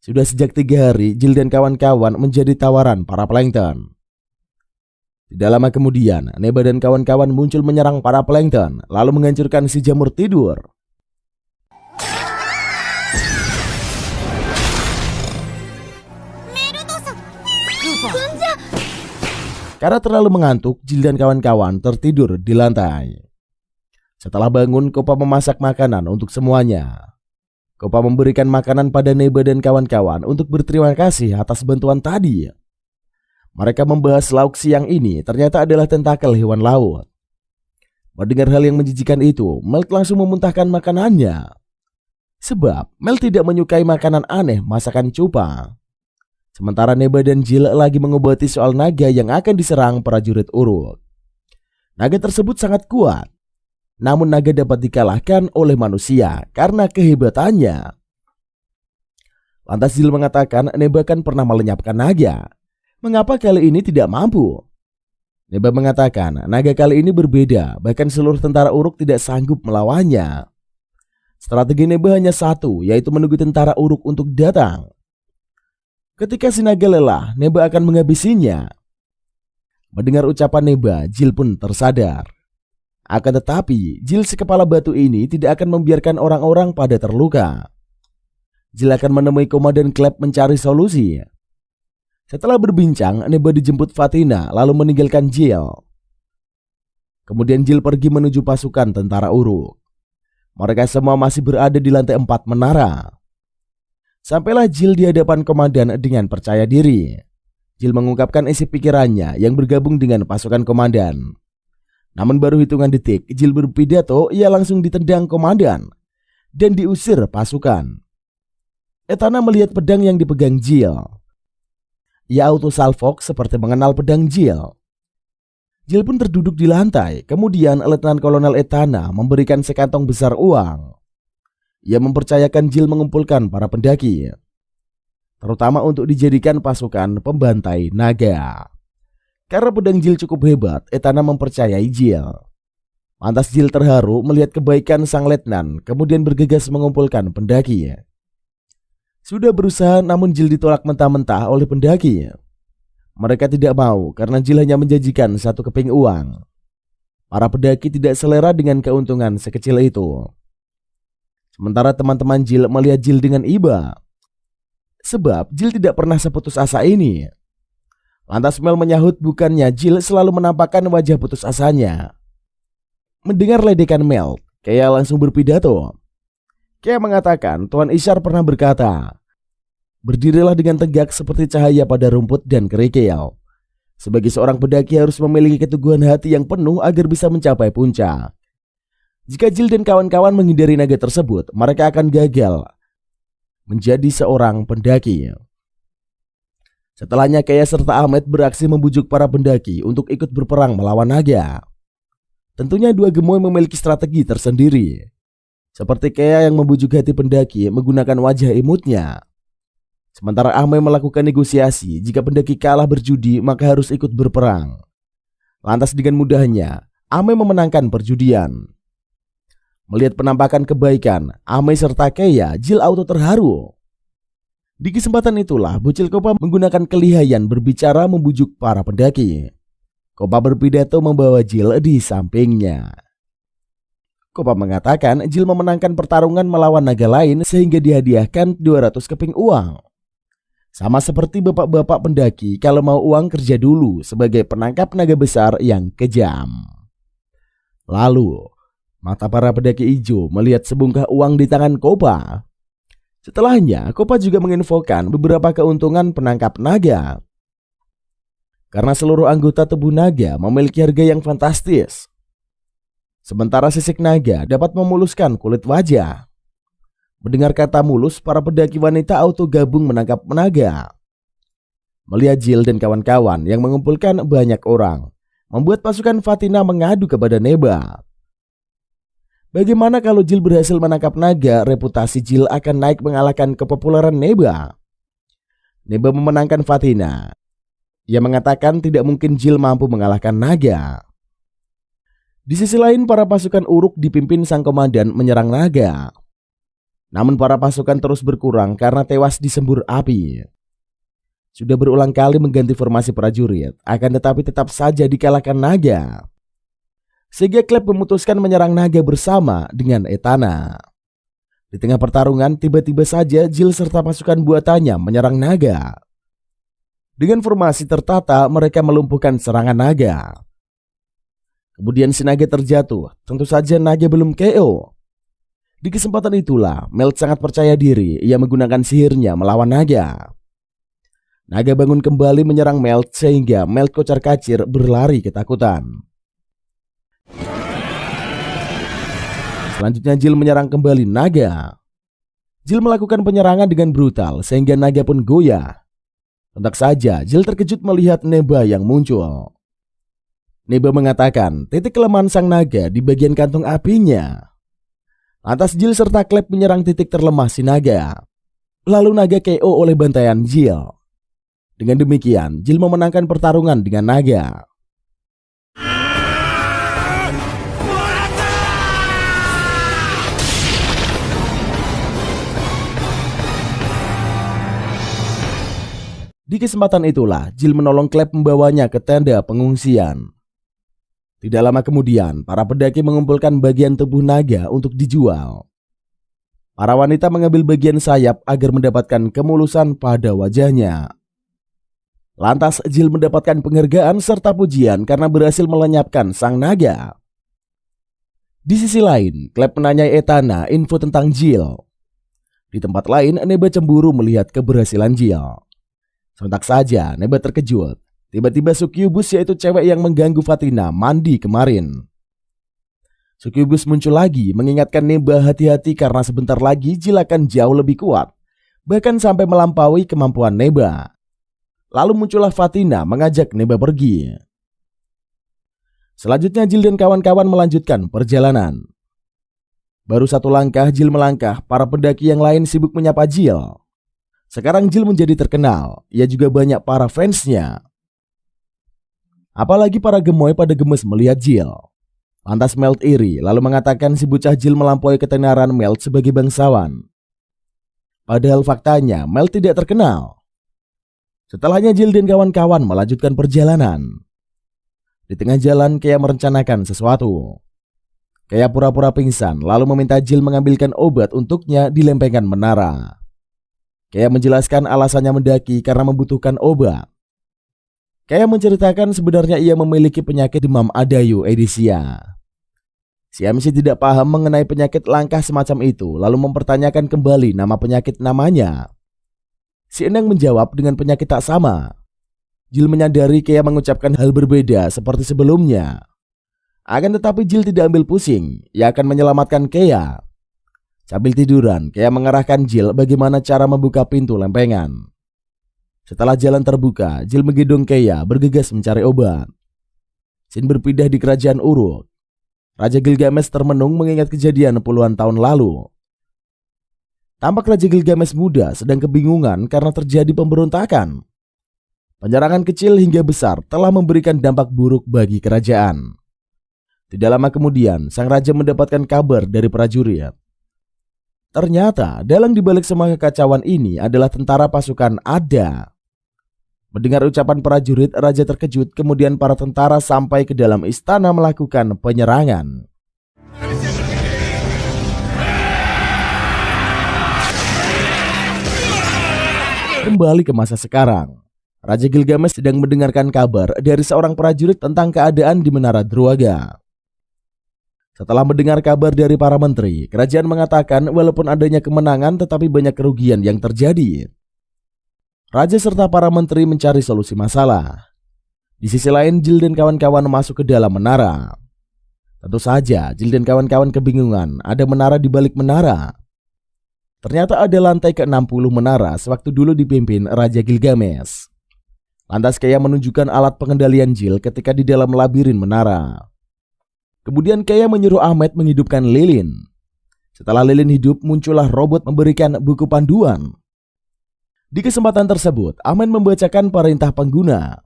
Sudah sejak 3 hari, Jill dan kawan-kawan menjadi tawaran para plankton. Tidak lama kemudian, Neba dan kawan-kawan muncul menyerang para plankton, lalu menghancurkan si jamur tidur. Karena terlalu mengantuk, Jill dan kawan-kawan tertidur di lantai. Setelah bangun, Kopa memasak makanan untuk semuanya. Kopa memberikan makanan pada Neba dan kawan-kawan untuk berterima kasih atas bantuan tadi. Mereka membahas lauk siang ini ternyata adalah tentakel hewan laut. Mendengar hal yang menjijikan itu, Mel langsung memuntahkan makanannya. Sebab Mel tidak menyukai makanan aneh masakan Cupa. Sementara Neba dan Jill lagi mengobati soal naga yang akan diserang prajurit Uruk. Naga tersebut sangat kuat. Namun naga dapat dikalahkan oleh manusia karena kehebatannya. Lantas Jill mengatakan Neba kan pernah melenyapkan naga. Mengapa kali ini tidak mampu? Neba mengatakan naga kali ini berbeda, bahkan seluruh tentara Uruk tidak sanggup melawannya. Strategi Neba hanya satu, yaitu menunggu tentara Uruk untuk datang. Ketika si naga lelah, Neba akan menghabisinya. Mendengar ucapan Neba, Jill pun tersadar. Akan tetapi, Jill si kepala batu ini tidak akan membiarkan orang-orang pada terluka. Jill akan menemui komandan klub mencari solusi. Setelah berbincang, Neba dijemput Fatina lalu meninggalkan Jill. Kemudian Jill pergi menuju pasukan tentara Uruk. Mereka semua masih berada di lantai 4 menara. Sampailah Jill di hadapan komandan dengan percaya diri. Jill mengungkapkan isi pikirannya yang bergabung dengan pasukan komandan. Namun baru hitungan detik Jill berpidato, ia langsung ditendang komandan dan diusir pasukan. Etana melihat pedang yang dipegang Jill. Ia auto salvok seperti mengenal pedang Jill. Jill pun terduduk di lantai. Kemudian Letnan Kolonel Etana memberikan sekantong besar uang. Ia mempercayakan Jill mengumpulkan para pendaki, terutama untuk dijadikan pasukan pembantai naga. Karena pedang Jill cukup hebat, Etana mempercayai Jill. Lantas Jill terharu melihat kebaikan sang letnan, kemudian bergegas mengumpulkan pendaki. Sudah berusaha namun Jill ditolak mentah-mentah oleh pendaki. Mereka tidak mau karena Jill hanya menjanjikan 1 keping uang. Para pendaki tidak selera dengan keuntungan sekecil itu. Sementara teman-teman Jill melihat Jill dengan iba. Sebab Jill tidak pernah seputus asa ini. Lantas Mel menyahut bukannya Jill selalu menampakkan wajah putus asanya. Mendengar ledekan Mel, Kea langsung berpidato. Kea mengatakan Tuan Ishar pernah berkata, berdirilah dengan tegak seperti cahaya pada rumput dan kerikil. Sebagai seorang pendaki harus memiliki keteguhan hati yang penuh agar bisa mencapai puncak. Jika Jill dan kawan-kawan menghindari naga tersebut, mereka akan gagal menjadi seorang pendaki. Setelahnya Kea serta Ahmed beraksi membujuk para pendaki untuk ikut berperang melawan naga. Tentunya dua gemoy memiliki strategi tersendiri. Seperti Kea yang membujuk hati pendaki menggunakan wajah imutnya. Sementara Ahmed melakukan negosiasi, jika pendaki kalah berjudi maka harus ikut berperang. Lantas dengan mudahnya Ahmed memenangkan perjudian. Melihat penampakan kebaikan Ahmed serta Kea, Jill auto terharu. Di kesempatan itulah Bocil Kopa menggunakan kelihayan berbicara membujuk para pendaki. Kopa berpidato membawa Jill di sampingnya. Kopa mengatakan Jill memenangkan pertarungan melawan naga lain sehingga dihadiahkan 200 keping uang. Sama seperti bapak-bapak pendaki kalau mau uang kerja dulu sebagai penangkap naga besar yang kejam. Lalu mata para pendaki hijau melihat sebungkah uang di tangan Kopa. Setelahnya, Kopa juga menginfokan beberapa keuntungan penangkap naga. Karena seluruh anggota tubuh naga memiliki harga yang fantastis. Sementara sisik naga dapat memuluskan kulit wajah. Mendengar kata mulus, para pendaki wanita auto gabung menangkap naga. Melihat Jill dan kawan-kawan yang mengumpulkan banyak orang, membuat pasukan Fatina mengadu kepada Neba. Bagaimana kalau Jill berhasil menangkap naga, reputasi Jill akan naik mengalahkan kepopuleran Neba. Neba memenangkan Fatina. Ia mengatakan tidak mungkin Jill mampu mengalahkan naga. Di sisi lain para pasukan Uruk dipimpin sang komandan menyerang naga. Namun para pasukan terus berkurang karena tewas disembur api. Sudah berulang kali mengganti formasi prajurit, akan tetapi tetap saja dikalahkan naga. Sehingga klub memutuskan menyerang naga bersama dengan Etana. Di tengah pertarungan, tiba-tiba saja Jill serta pasukan buatannya menyerang naga. Dengan formasi tertata, mereka melumpuhkan serangan naga. Kemudian si naga terjatuh, tentu saja naga belum KO. Di kesempatan itulah, Melt sangat percaya diri, ia menggunakan sihirnya melawan naga. Naga bangun kembali menyerang Melt sehingga Melt kocar-kacir berlari ketakutan. Selanjutnya Jill menyerang kembali naga. Jill melakukan penyerangan dengan brutal sehingga naga pun goyah. Tentak saja Jill terkejut melihat Neba yang muncul. Neba mengatakan titik kelemahan sang naga di bagian kantung apinya. Lantas Jill serta Klep menyerang titik terlemah si naga. Lalu naga KO oleh bantaian Jill. Dengan demikian, Jill memenangkan pertarungan dengan naga. Di kesempatan itulah, Jill menolong Klep membawanya ke tenda pengungsian. Tidak lama kemudian, para pendaki mengumpulkan bagian tubuh naga untuk dijual. Para wanita mengambil bagian sayap agar mendapatkan kemulusan pada wajahnya. Lantas Jill mendapatkan penghargaan serta pujian karena berhasil melenyapkan sang naga. Di sisi lain, Klep menanyai Etana info tentang Jill. Di tempat lain, Neba cemburu melihat keberhasilan Jill. Sontak saja Neba terkejut. Tiba-tiba Succubus, yaitu cewek yang mengganggu Fatina, mandi kemarin. Succubus muncul lagi mengingatkan Neba hati-hati karena sebentar lagi Jill akan jauh lebih kuat, bahkan sampai melampaui kemampuan Neba. Lalu muncullah Fatina mengajak Neba pergi. Selanjutnya Jill dan kawan-kawan melanjutkan perjalanan. Baru satu langkah Jill melangkah, para pendaki yang lain sibuk menyapa Jill. Sekarang Jill menjadi terkenal, ia juga banyak para fansnya. Apalagi para gemoy pada gemes melihat Jill. Lantas Melt iri lalu mengatakan si bocah Jill melampaui ketenaran Melt sebagai bangsawan. Padahal faktanya Melt tidak terkenal. Setelahnya Jill dan kawan-kawan melanjutkan perjalanan. Di tengah jalan Kea merencanakan sesuatu. Kea pura-pura pingsan lalu meminta Jill mengambilkan obat untuknya di lempengan menara. Kea menjelaskan alasannya mendaki karena membutuhkan obat. Kea menceritakan sebenarnya ia memiliki penyakit demam Adayu Edisia. Si MC tidak paham mengenai penyakit langka semacam itu, lalu mempertanyakan kembali nama penyakit namanya. Si Enang menjawab dengan penyakit tak sama. Jill menyadari Kea mengucapkan hal berbeda seperti sebelumnya. Akan tetapi Jill tidak ambil pusing, ia akan menyelamatkan Kea. Sambil tiduran, Kea mengarahkan Jill bagaimana cara membuka pintu lempengan. Setelah jalan terbuka, Jill menggendong Kea bergegas mencari obat. Scene berpindah di kerajaan Uruk. Raja Gilgamesh termenung mengingat kejadian puluhan tahun lalu. Tampak Raja Gilgamesh muda sedang kebingungan karena terjadi pemberontakan. Penyerangan kecil hingga besar telah memberikan dampak buruk bagi kerajaan. Tidak lama kemudian, sang raja mendapatkan kabar dari prajurit. Ternyata dalang dibalik semua kekacauan ini adalah tentara pasukan Ada. Mendengar ucapan prajurit, raja terkejut, kemudian para tentara sampai ke dalam istana melakukan penyerangan. Kembali ke masa sekarang. Raja Gilgamesh sedang mendengarkan kabar dari seorang prajurit tentang keadaan di Menara Druaga. Setelah mendengar kabar dari para menteri, kerajaan mengatakan walaupun adanya kemenangan tetapi banyak kerugian yang terjadi. Raja serta para menteri mencari solusi masalah. Di sisi lain, Jill dan kawan-kawan masuk ke dalam menara. Tentu saja, Jill dan kawan-kawan kebingungan, ada menara di balik menara. Ternyata ada lantai ke-60 menara sewaktu dulu dipimpin Raja Gilgamesh. Lantas Kea menunjukkan alat pengendalian Jill ketika di dalam labirin menara. Kemudian Kea menyuruh Ahmed menghidupkan lilin. Setelah lilin hidup, muncullah robot memberikan buku panduan. Di kesempatan tersebut, Ahmed membacakan perintah pengguna.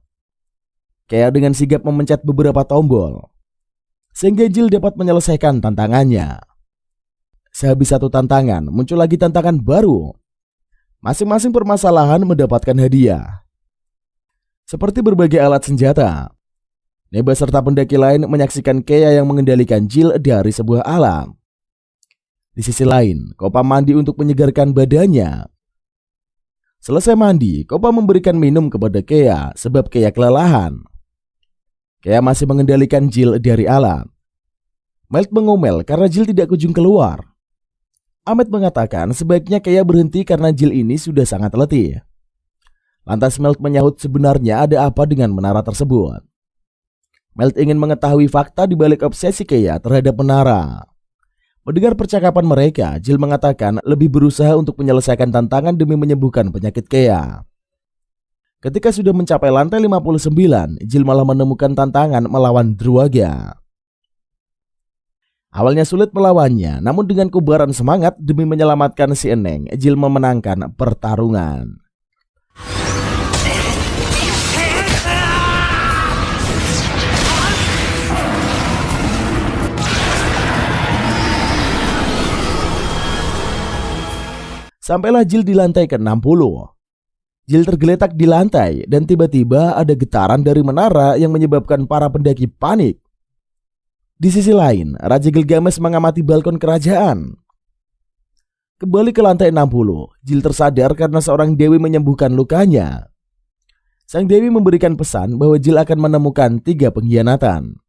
Kea dengan sigap memencet beberapa tombol, sehingga Jill dapat menyelesaikan tantangannya. Sehabis satu tantangan, muncul lagi tantangan baru. Masing-masing permasalahan mendapatkan hadiah, seperti berbagai alat senjata. Neba serta pendaki lain menyaksikan Kea yang mengendalikan Jill dari sebuah alam. Di sisi lain, Kopa mandi untuk menyegarkan badannya. Selesai mandi, Kopa memberikan minum kepada Kea sebab Kea kelelahan. Kea masih mengendalikan Jill dari alam. Melt mengomel karena Jill tidak kunjung keluar. Ahmed mengatakan sebaiknya Kea berhenti karena Jill ini sudah sangat letih. Lantas Melt menyahut sebenarnya ada apa dengan menara tersebut. Melt ingin mengetahui fakta di balik obsesi Kea terhadap menara. Mendengar percakapan mereka, Jill mengatakan lebih berusaha untuk menyelesaikan tantangan demi menyembuhkan penyakit Kea. Ketika sudah mencapai lantai 59, Jill malah menemukan tantangan melawan Druaga. Awalnya sulit melawannya, namun dengan kobaran semangat demi menyelamatkan si Eneng, Jill memenangkan pertarungan. Sampailah Jill di lantai ke-60. Jill tergeletak di lantai dan tiba-tiba ada getaran dari menara yang menyebabkan para pendaki panik. Di sisi lain, Raja Gilgamesh mengamati balkon kerajaan. Kembali ke lantai 60, Jill tersadar karena seorang dewi menyembuhkan lukanya. Sang dewi memberikan pesan bahwa Jill akan menemukan 3 pengkhianatan.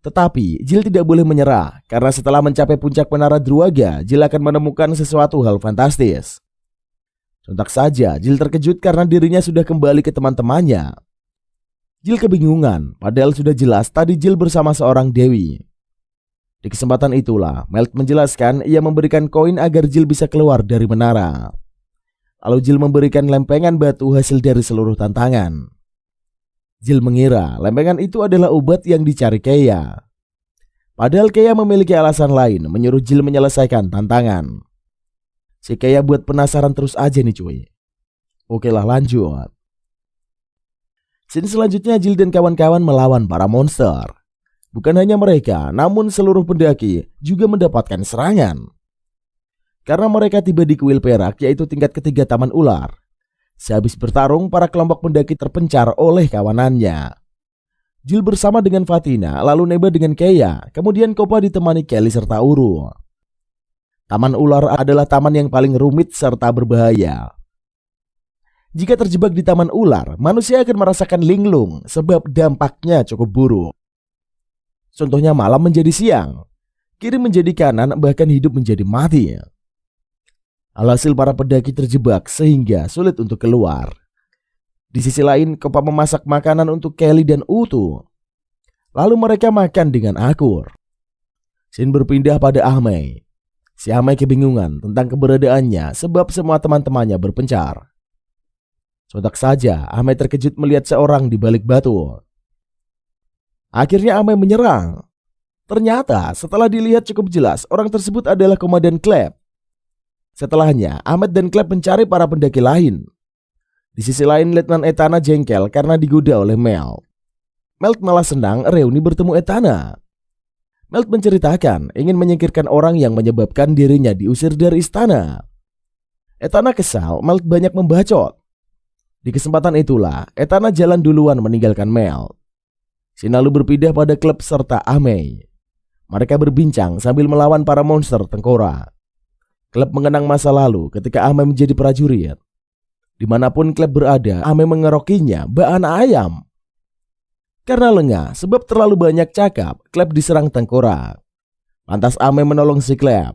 Tetapi Jill tidak boleh menyerah karena setelah mencapai puncak menara Druaga, Jill akan menemukan sesuatu hal fantastis. Sontak saja Jill terkejut karena dirinya sudah kembali ke teman-temannya. Jill kebingungan, padahal sudah jelas tadi Jill bersama seorang dewi. Di kesempatan itulah, Melt menjelaskan ia memberikan koin agar Jill bisa keluar dari menara. Lalu Jill memberikan lempengan batu hasil dari seluruh tantangan. Jill mengira lempengan itu adalah obat yang dicari Keia. Padahal Keia memiliki alasan lain menyuruh Jill menyelesaikan tantangan. Si Keia buat penasaran terus aja nih cuy. Oke lah, lanjut. Scene selanjutnya Jill dan kawan-kawan melawan para monster. Bukan hanya mereka, namun seluruh pendaki juga mendapatkan serangan. Karena mereka tiba di kuil perak, yaitu tingkat ketiga Taman Ular. Sehabis bertarung, para kelompok pendaki terpencar oleh kawanannya. Jill bersama dengan Fatina, lalu Neba dengan Keia, kemudian Kopa ditemani Kelly serta Uru. Taman Ular adalah taman yang paling rumit serta berbahaya. Jika terjebak di Taman Ular, manusia akan merasakan linglung sebab dampaknya cukup buruk. Contohnya malam menjadi siang, kiri menjadi kanan, bahkan hidup menjadi mati. Alhasil para pendaki terjebak sehingga sulit untuk keluar. Di sisi lain, Kopa memasak makanan untuk Kelly dan Utu. Lalu mereka makan dengan akur. Scene berpindah pada Ahmei. Si Ahmei kebingungan tentang keberadaannya sebab semua teman-temannya berpencar. Sontak saja Ahmei terkejut melihat seorang di balik batu. Akhirnya Ahmei menyerang. Ternyata setelah dilihat cukup jelas, orang tersebut adalah Komandan Klep. Setelahnya Ahmed dan Klep mencari para pendaki lain. Di sisi lain Letnan Etana jengkel karena digoda oleh Melt. Melt malah senang reuni bertemu Etana. Melt menceritakan ingin menyingkirkan orang yang menyebabkan dirinya diusir dari istana. Etana kesal, Melt banyak membacot. Di kesempatan itulah, Etana jalan duluan meninggalkan Melt. Sinalu berpindah pada Klep serta Ahmei. Mereka berbincang sambil melawan para monster tengkorak. Klep mengenang masa lalu ketika Ahmei menjadi prajurit. Dimanapun Klep berada, Ahmei mengerokinya bak anak ayam. Karena lengah sebab terlalu banyak cakap, Klep diserang tengkorak. Lantas Ahmei menolong si Klep.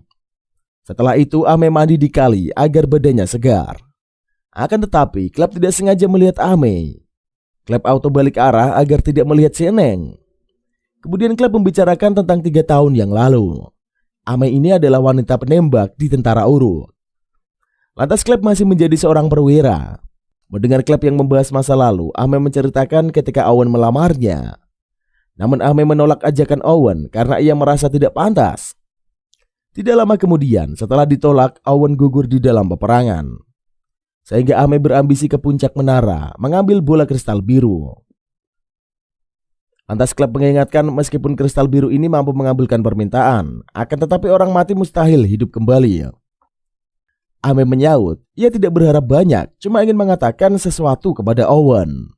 Setelah itu Ahmei mandi di kali agar badannya segar. Akan tetapi Klep tidak sengaja melihat Ahmei. Klep auto balik arah agar tidak melihat si Eneng. Kemudian Klep membicarakan tentang 3 tahun yang lalu. Ahmei ini adalah wanita penembak di tentara Uruk. Lantas Klep masih menjadi seorang perwira. Mendengar Klep yang membahas masa lalu, Ahmei menceritakan ketika Owen melamarnya. Namun Ahmei menolak ajakan Owen karena ia merasa tidak pantas. Tidak lama kemudian, setelah ditolak, Owen gugur di dalam peperangan. Sehingga Ahmei berambisi ke puncak menara, mengambil bola kristal biru. Lantas Klep mengingatkan meskipun kristal biru ini mampu mengabulkan permintaan, akan tetapi orang mati mustahil hidup kembali. Ahmei menyaut, ia tidak berharap banyak, cuma ingin mengatakan sesuatu kepada Owen.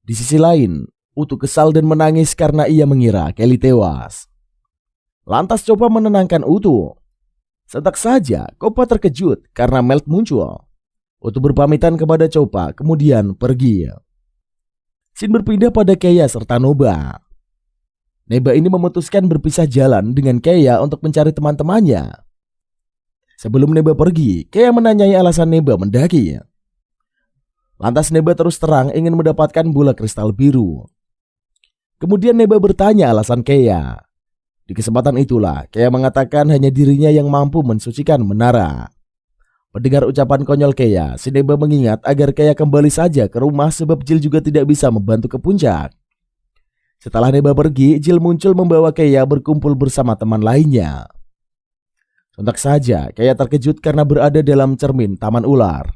Di sisi lain, Utu kesal dan menangis karena ia mengira Kelly tewas. Lantas coba menenangkan Utu. Sentak saja, Kopa terkejut karena Melt muncul. Utu berpamitan kepada Copa, kemudian pergi. Scene berpindah pada Keia serta Noba. Neba ini memutuskan berpisah jalan dengan Keia untuk mencari teman-temannya. Sebelum Neba pergi, Keia menanyai alasan Neba mendaki. Lantas Neba terus terang ingin mendapatkan bola kristal biru. Kemudian Neba bertanya alasan Keia. Di kesempatan itulah, Keia mengatakan hanya dirinya yang mampu mensucikan menara. Mendengar ucapan konyol Kea, si Neba mengingat agar Kea kembali saja ke rumah sebab Jill juga tidak bisa membantu ke puncak. Setelah Neba pergi, Jill muncul membawa Kea berkumpul bersama teman lainnya. Sontak saja, Kea terkejut karena berada dalam cermin taman ular.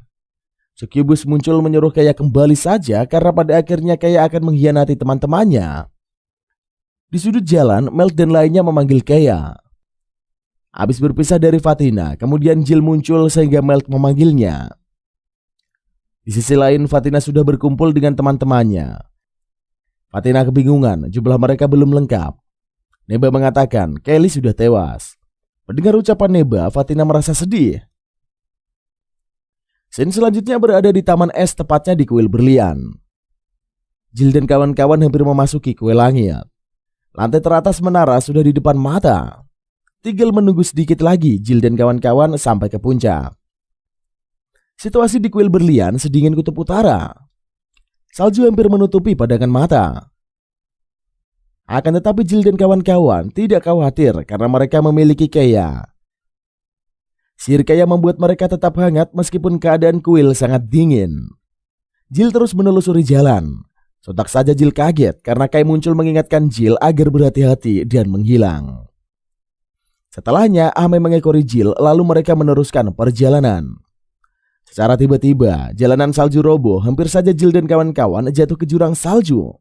Succubus muncul menyuruh Kea kembali saja karena pada akhirnya Kea akan mengkhianati teman-temannya. Di sudut jalan, Melt dan lainnya memanggil Kea. Habis berpisah dari Fatina, kemudian Jill muncul sehingga Melt memanggilnya. Di sisi lain, Fatina sudah berkumpul dengan teman-temannya. Fatina kebingungan, jumlah mereka belum lengkap. Neba mengatakan Kelly sudah tewas. Mendengar ucapan Neba, Fatina merasa sedih. Scene selanjutnya berada di taman es, tepatnya di kuil berlian. Jill dan kawan-kawan hampir memasuki kuil langit. Lantai teratas menara sudah di depan mata. Tinggal menunggu sedikit lagi Jill dan kawan-kawan sampai ke puncak. Situasi di kuil berlian sedingin kutub utara. Salju hampir menutupi pandangan mata. Akan tetapi Jill dan kawan-kawan tidak khawatir karena mereka memiliki Kea. Sihir Kea membuat mereka tetap hangat meskipun keadaan kuil sangat dingin. Jill terus menelusuri jalan. Sontak saja Jill kaget karena Kai muncul mengingatkan Jill agar berhati-hati dan menghilang. Setelahnya Ame mengekori Jill lalu mereka meneruskan perjalanan. Secara tiba-tiba jalanan salju roboh, hampir saja Jill dan kawan-kawan jatuh ke jurang salju.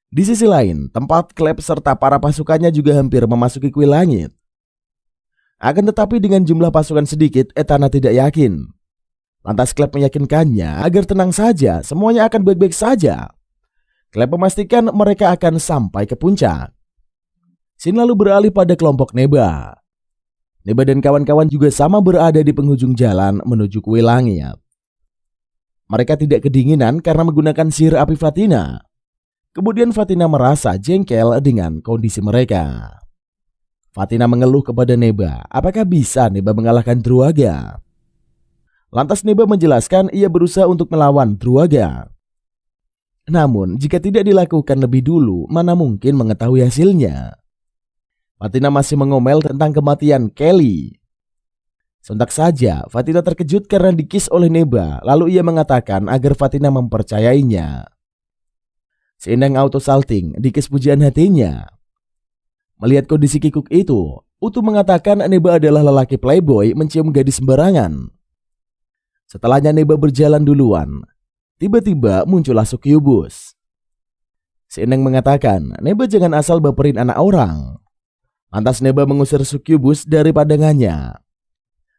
Di sisi lain, tempat Klep serta para pasukannya juga hampir memasuki kuil langit. Akan tetapi dengan jumlah pasukan sedikit, Etana tidak yakin. Lantas Klep meyakinkannya agar tenang saja, semuanya akan baik-baik saja. Klep memastikan mereka akan sampai ke puncak. Scene lalu beralih pada kelompok Neba. Neba dan kawan-kawan juga sama berada di penghujung jalan menuju kuil langit. Mereka tidak kedinginan karena menggunakan sihir api Fatina. Kemudian Fatina merasa jengkel dengan kondisi mereka. Fatina mengeluh kepada Neba, apakah bisa Neba mengalahkan Druaga? Lantas Neba menjelaskan ia berusaha untuk melawan Druaga. Namun jika tidak dilakukan lebih dulu, mana mungkin mengetahui hasilnya. Fatina masih mengomel tentang kematian Kelly. Sontak saja Fatina terkejut karena dikis oleh Neba, lalu ia mengatakan agar Fatina mempercayainya. Seinang auto salting dikis pujian hatinya. Melihat kondisi kikuk itu, Utu mengatakan Neba adalah lelaki playboy mencium gadis sembarangan. Setelahnya Neba berjalan duluan. Tiba-tiba muncullah Succubus. Seinang mengatakan Neba jangan asal baperin anak orang. Lantas Neba mengusir Succubus dari pandangannya.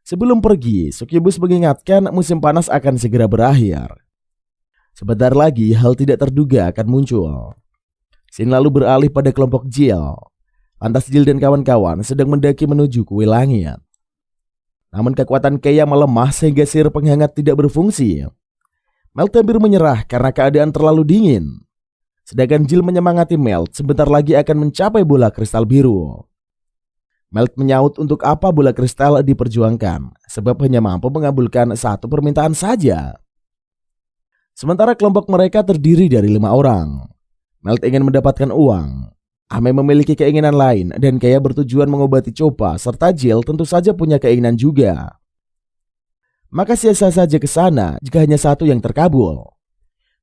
Sebelum pergi, Succubus mengingatkan musim panas akan segera berakhir. Sebentar lagi hal tidak terduga akan muncul. Scene lalu beralih pada kelompok Jill. Lantas Jill dan kawan-kawan sedang mendaki menuju kuil langit. Namun kekuatan Kea melemah sehingga sihir penghangat tidak berfungsi. Melt hampir menyerah karena keadaan terlalu dingin. Sedangkan Jill menyemangati Melt sebentar lagi akan mencapai bola kristal biru. Melt menyaut untuk apa bola kristal diperjuangkan, sebab hanya mampu mengabulkan satu permintaan saja. Sementara kelompok mereka terdiri dari 5 orang. Melt ingin mendapatkan uang. Ame memiliki keinginan lain dan Kea bertujuan mengobati Chopa serta Jill tentu saja punya keinginan juga. Maka sia-sia saja ke sana jika hanya satu yang terkabul.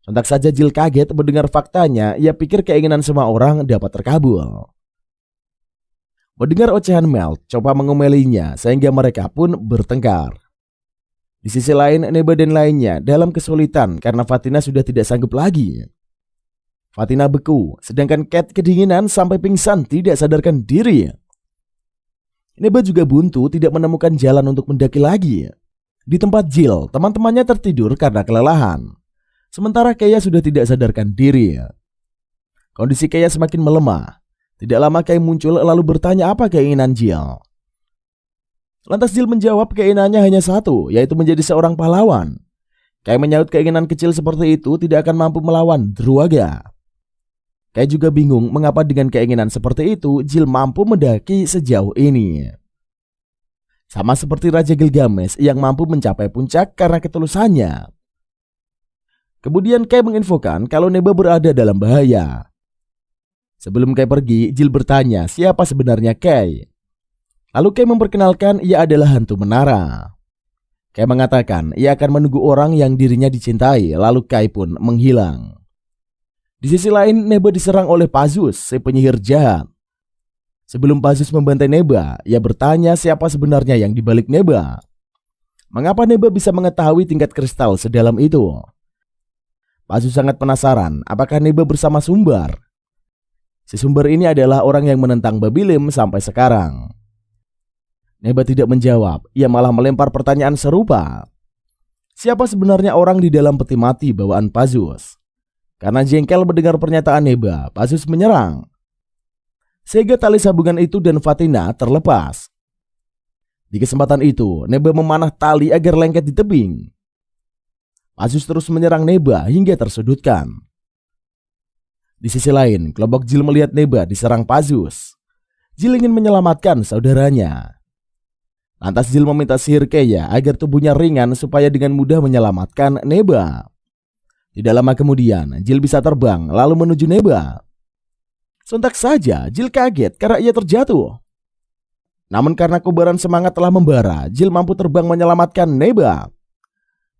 Sontak saja Jill kaget mendengar faktanya, ia pikir keinginan semua orang dapat terkabul. Mendengar ocehan Melt, Chopa mengomelinya sehingga mereka pun bertengkar. Di sisi lain, Neba dan lainnya dalam kesulitan karena Fatina sudah tidak sanggup lagi. Fatina beku, sedangkan Cat kedinginan sampai pingsan tidak sadarkan diri. Neba juga buntu tidak menemukan jalan untuk mendaki lagi. Di tempat Jill, teman-temannya tertidur karena kelelahan. Sementara Kea sudah tidak sadarkan diri. Kondisi Kea semakin melemah. Tidak lama Kea muncul lalu bertanya apa keinginan Jill. Lantas Jill menjawab keinginannya hanya satu, yaitu menjadi seorang pahlawan. Kea menyaut keinginan kecil seperti itu tidak akan mampu melawan Druaga. Kea juga bingung mengapa dengan keinginan seperti itu Jill mampu mendaki sejauh ini. Sama seperti Raja Gilgamesh yang mampu mencapai puncak karena ketulusannya. Kemudian Kea menginfokan kalau Neba berada dalam bahaya. Sebelum Kea pergi, Jill bertanya siapa sebenarnya Kea. Lalu Kea memperkenalkan ia adalah hantu menara. Kai mengatakan ia akan menunggu orang yang dirinya dicintai, lalu Kai pun menghilang. Di sisi lain, Neba diserang oleh Pazus, si penyihir jahat. Sebelum Pazus membantai Neba, ia bertanya siapa sebenarnya yang dibalik Neba. Mengapa Neba bisa mengetahui tingkat kristal sedalam itu? Pazus sangat penasaran apakah Neba bersama Sumbar. Si Sumbar ini adalah orang yang menentang Babilim sampai sekarang. Neba tidak menjawab, ia malah melempar pertanyaan serupa. Siapa sebenarnya orang di dalam peti mati bawaan Pazus? Karena jengkel mendengar pernyataan Neba, Pazus menyerang. Sehingga tali sambungan itu dan Fatina terlepas. Di kesempatan itu, Neba memanah tali agar lengket di tebing. Pazus terus menyerang Neba hingga tersudutkan. Di sisi lain, kelompok Jil melihat Neba diserang Pazus. Jil ingin menyelamatkan saudaranya. Lantas Jil meminta sihir Keya agar tubuhnya ringan supaya dengan mudah menyelamatkan Neba. Tidak lama kemudian, Jil bisa terbang lalu menuju Neba. Sontak saja Jil kaget karena ia terjatuh. Namun karena kobaran semangat telah membara, Jil mampu terbang menyelamatkan Neba.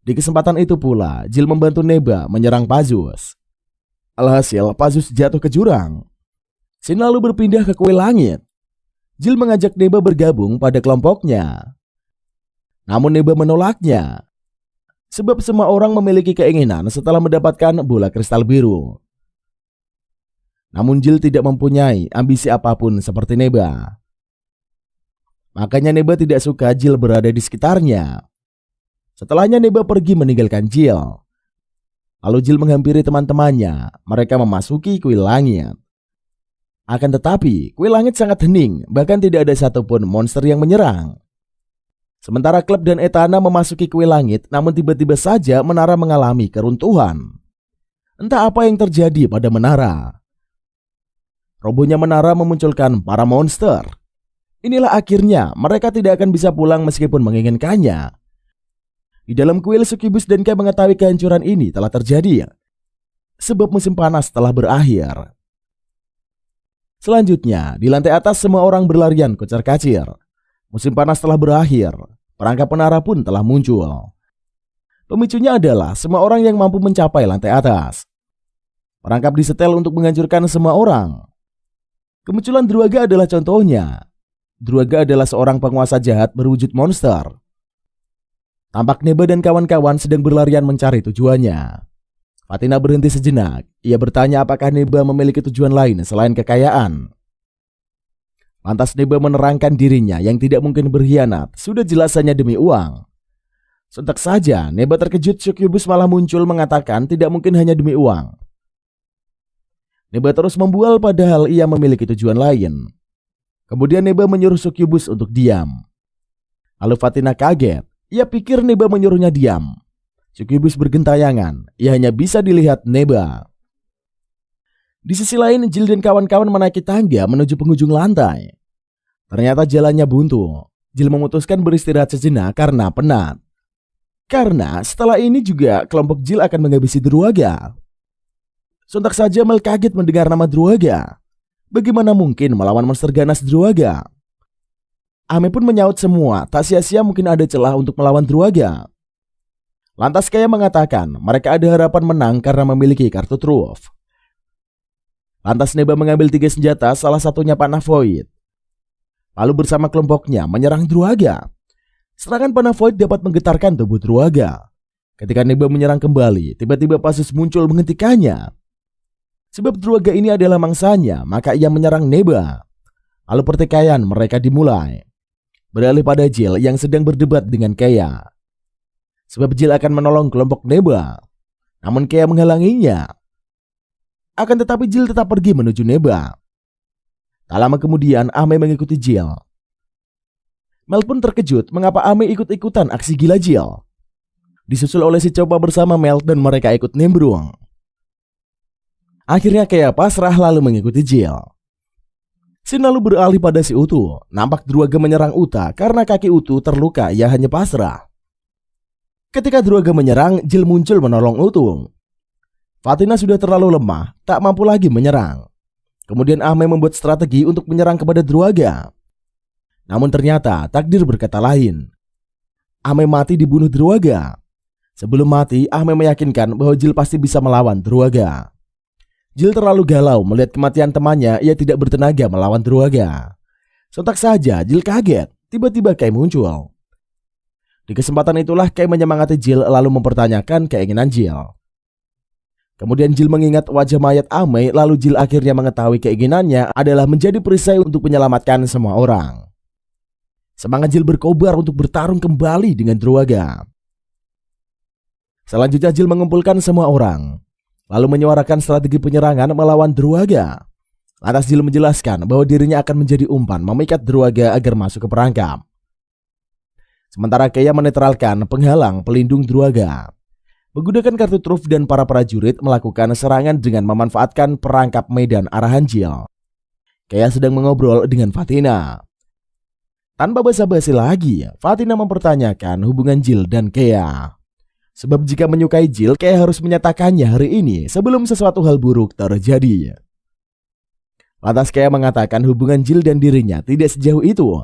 Di kesempatan itu pula, Jil membantu Neba menyerang Pazus. Alhasil, Pazus jatuh ke jurang. Sin lalu berpindah ke kuil langit. Jil mengajak Neba bergabung pada kelompoknya. Namun Neba menolaknya. Sebab semua orang memiliki keinginan setelah mendapatkan bola kristal biru. Namun Jil tidak mempunyai ambisi apapun seperti Neba. Makanya Neba tidak suka Jil berada di sekitarnya. Setelahnya Neba pergi meninggalkan Jil. Lalu Jil menghampiri teman-temannya. Mereka memasuki kuil langit. Akan tetapi, kuil langit sangat hening, bahkan tidak ada satupun monster yang menyerang. Sementara Klep dan Etana memasuki kuil langit, namun tiba-tiba saja menara mengalami keruntuhan. Entah apa yang terjadi pada menara. Robohnya menara memunculkan para monster. Inilah akhirnya mereka tidak akan bisa pulang meskipun menginginkannya. Di dalam kuil, Sukibus dan Kai mengetahui kehancuran ini telah terjadi. Sebab musim panas telah berakhir. Selanjutnya, di lantai atas semua orang berlarian kocar-kacir. Musim panas telah berakhir. Perangkap menara pun telah muncul. Pemicunya adalah semua orang yang mampu mencapai lantai atas. Perangkap disetel untuk menghancurkan semua orang. Kemunculan Druaga adalah contohnya. Druaga adalah seorang penguasa jahat berwujud monster. Tampak Neba dan kawan-kawan sedang berlarian mencari tujuannya. Fatina berhenti sejenak. Ia bertanya apakah Neba memiliki tujuan lain selain kekayaan. Lantas Neba menerangkan dirinya yang tidak mungkin berkhianat. Sudah jelas hanya demi uang. Sontak saja Neba terkejut. Succubus malah muncul mengatakan tidak mungkin hanya demi uang. Neba terus membual padahal ia memiliki tujuan lain. Kemudian Neba menyuruh Succubus untuk diam. Lalu Fatina kaget. Ia pikir Neba menyuruhnya diam. Succubus bergentayangan. Ia hanya bisa dilihat Neba. Di sisi lain, Jil dan kawan-kawan menaiki tangga menuju penghujung lantai. Ternyata jalannya buntu. Jil memutuskan beristirahat sejenak karena penat. Karena setelah ini juga kelompok Jil akan menghabisi Druaga. Sontak saja Mel kaget mendengar nama Druaga. Bagaimana mungkin melawan monster ganas Druaga? Ame pun menyaut semua, tak sia-sia mungkin ada celah untuk melawan Druaga. Lantas Kaya mengatakan mereka ada harapan menang karena memiliki kartu truf. Lantas Neba mengambil 3 senjata, salah satunya panah void. Lalu bersama kelompoknya menyerang Druaga. Serangan panah void dapat menggetarkan tubuh Druaga. Ketika Neba menyerang kembali, tiba-tiba Pazus muncul menghentikannya. Sebab Druaga ini adalah mangsanya, maka ia menyerang Neba. Lalu pertikaian mereka dimulai. Beralih pada Jil yang sedang berdebat dengan Kaya. Sebab Jil akan menolong kelompok Neba. Namun Kaya menghalanginya. Akan tetapi Jil tetap pergi menuju Neba. Tak lama kemudian Ame mengikuti Jil. Mel pun terkejut mengapa Ame ikut-ikutan aksi gila Jil. Disusul oleh si Copa bersama Mel dan mereka ikut nimbrung. Akhirnya Kaya pasrah lalu mengikuti Jil. Sin lalu beralih pada si Utu. Nampak Druaga menyerang Uta karena kaki Utu terluka, ia hanya pasrah. Ketika Druaga menyerang, Jil muncul menolong Utu. Fatina sudah terlalu lemah, tak mampu lagi menyerang. Kemudian Ame membuat strategi untuk menyerang kepada Druaga. Namun ternyata takdir berkata lain. Ame mati dibunuh Druaga. Sebelum mati, Ame meyakinkan bahwa Jill pasti bisa melawan Druaga. Jill terlalu galau melihat kematian temannya, ia tidak bertenaga melawan Druaga. Sontak saja Jill kaget, tiba-tiba Kay muncul. Di kesempatan itulah Kay menyemangati Jill lalu mempertanyakan keinginan Jill. Kemudian Jill mengingat wajah mayat Ame, lalu Jill akhirnya mengetahui keinginannya adalah menjadi perisai untuk menyelamatkan semua orang. Semangat Jill berkobar untuk bertarung kembali dengan Druaga. Selanjutnya Jill mengumpulkan semua orang, lalu menyuarakan strategi penyerangan melawan Druaga. Lantas Jill menjelaskan bahwa dirinya akan menjadi umpan memikat Druaga agar masuk ke perangkap. Sementara Kay menetralkan penghalang pelindung Druaga. Menggunakan kartu truf dan para prajurit melakukan serangan dengan memanfaatkan perangkap medan arahan Jill. Kay sedang mengobrol dengan Fatina. Tanpa basa-basi lagi, Fatina mempertanyakan hubungan Jill dan Kay. Sebab jika menyukai Jill, Kay harus menyatakannya hari ini sebelum sesuatu hal buruk terjadi. Lantas Kay mengatakan hubungan Jill dan dirinya tidak sejauh itu.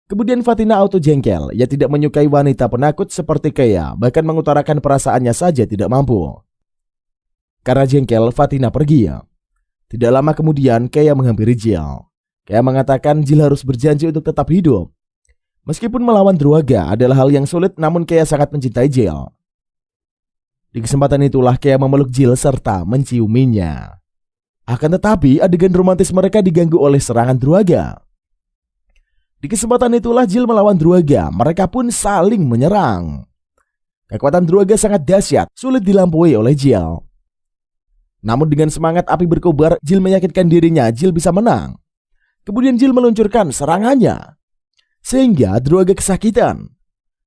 Kemudian Fatina auto jengkel, ia tidak menyukai wanita penakut seperti Kay, bahkan mengutarakan perasaannya saja tidak mampu. Karena jengkel, Fatina pergi. Tidak lama kemudian Kay menghampiri Jill. Kay mengatakan Jill harus berjanji untuk tetap hidup. Meskipun melawan Druaga adalah hal yang sulit, namun Kay sangat mencintai Jill. Di kesempatan itulah Kay memeluk Jill serta menciuminya. Akan tetapi adegan romantis mereka diganggu oleh serangan Druaga. Di kesempatan itulah Jill melawan Druaga, mereka pun saling menyerang. Kekuatan Druaga sangat dahsyat, sulit dilampaui oleh Jill. Namun dengan semangat api berkobar, Jill meyakinkan dirinya Jill bisa menang. Kemudian Jill meluncurkan serangannya, sehingga Druaga kesakitan.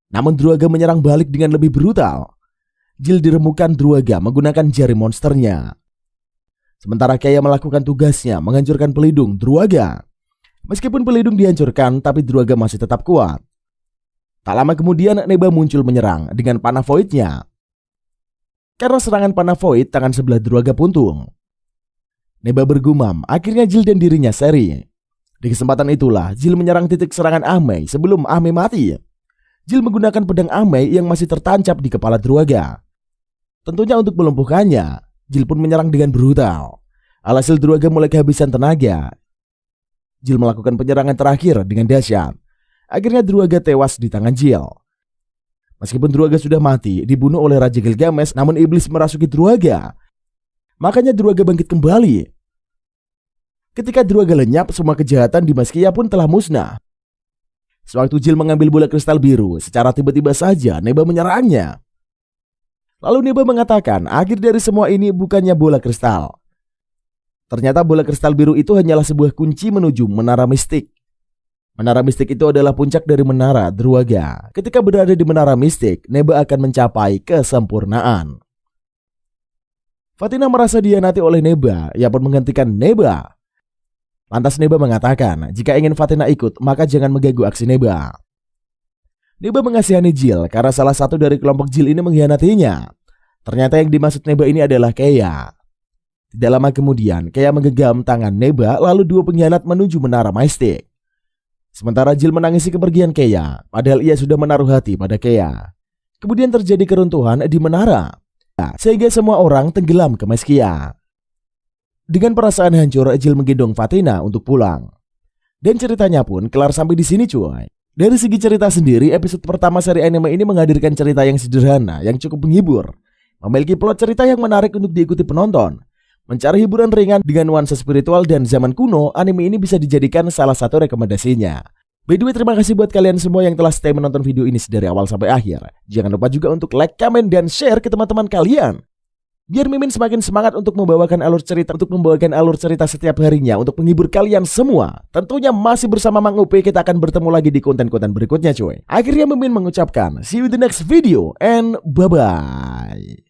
Namun Druaga menyerang balik dengan lebih brutal. Jill diremukan Druaga menggunakan jari monsternya. Sementara Kay melakukan tugasnya menghancurkan pelindung Druaga. Meskipun pelindung dihancurkan, tapi Druaga masih tetap kuat. Tak lama kemudian Neba muncul menyerang dengan panah voidnya. Karena serangan panah void, tangan sebelah Druaga puntung. Neba bergumam, akhirnya Jill dan dirinya seri. Di kesempatan itulah Jill menyerang titik serangan Ame sebelum Ame mati. Jill menggunakan pedang Ame yang masih tertancap di kepala Druaga. Tentunya untuk melumpuhkannya, Jill pun menyerang dengan brutal. Alhasil Druaga mulai kehabisan tenaga. Jill melakukan penyerangan terakhir dengan dahsyat. Akhirnya Druaga tewas di tangan Jill. Meskipun Druaga sudah mati, dibunuh oleh Raja Gilgamesh, namun iblis merasuki Druaga. Makanya Druaga bangkit kembali. Ketika Druaga lenyap, semua kejahatan di Maskia pun telah musnah. Sewaktu Jill mengambil bola kristal biru, secara tiba-tiba saja Neba menyerangnya. Lalu Neba mengatakan, akhir dari semua ini bukannya bola kristal. Ternyata bola kristal biru itu hanyalah sebuah kunci menuju menara mistik. Menara mistik itu adalah puncak dari menara Druaga. Ketika berada di menara mistik, Neba akan mencapai kesempurnaan. Fatina merasa dihianati oleh Neba, ia pun menggantikan Neba. Lantas Neba mengatakan, jika ingin Fatina ikut, maka jangan mengganggu aksi Neba. Neba mengasihani Jill karena salah satu dari kelompok Jill ini mengkhianatinya. Ternyata yang dimaksud Neba ini adalah Kay. Tidak lama kemudian, Kay menggenggam tangan Neba, lalu dua pengkhianat menuju menara mistik. Sementara Jill menangisi kepergian Kay, padahal ia sudah menaruh hati pada Kay. Kemudian terjadi keruntuhan di menara, sehingga semua orang tenggelam ke Maskia. Dengan perasaan hancur, Jill menggendong Fatina untuk pulang. Dan ceritanya pun kelar sampai di sini cuy. Dari segi cerita sendiri, episode pertama seri anime ini menghadirkan cerita yang sederhana, yang cukup menghibur. Memiliki plot cerita yang menarik untuk diikuti penonton. Mencari hiburan ringan dengan nuansa spiritual dan zaman kuno, anime ini bisa dijadikan salah satu rekomendasinya. By the way, terima kasih buat kalian semua yang telah stay menonton video ini dari awal sampai akhir. Jangan lupa juga untuk like, comment, dan share ke teman-teman kalian. Biar Mimin semakin semangat untuk membawakan alur cerita setiap harinya untuk menghibur kalian semua. Tentunya masih bersama Mang Upi, kita akan bertemu lagi di konten-konten berikutnya cuy. Akhirnya Mimin mengucapkan, see you in the next video and bye-bye.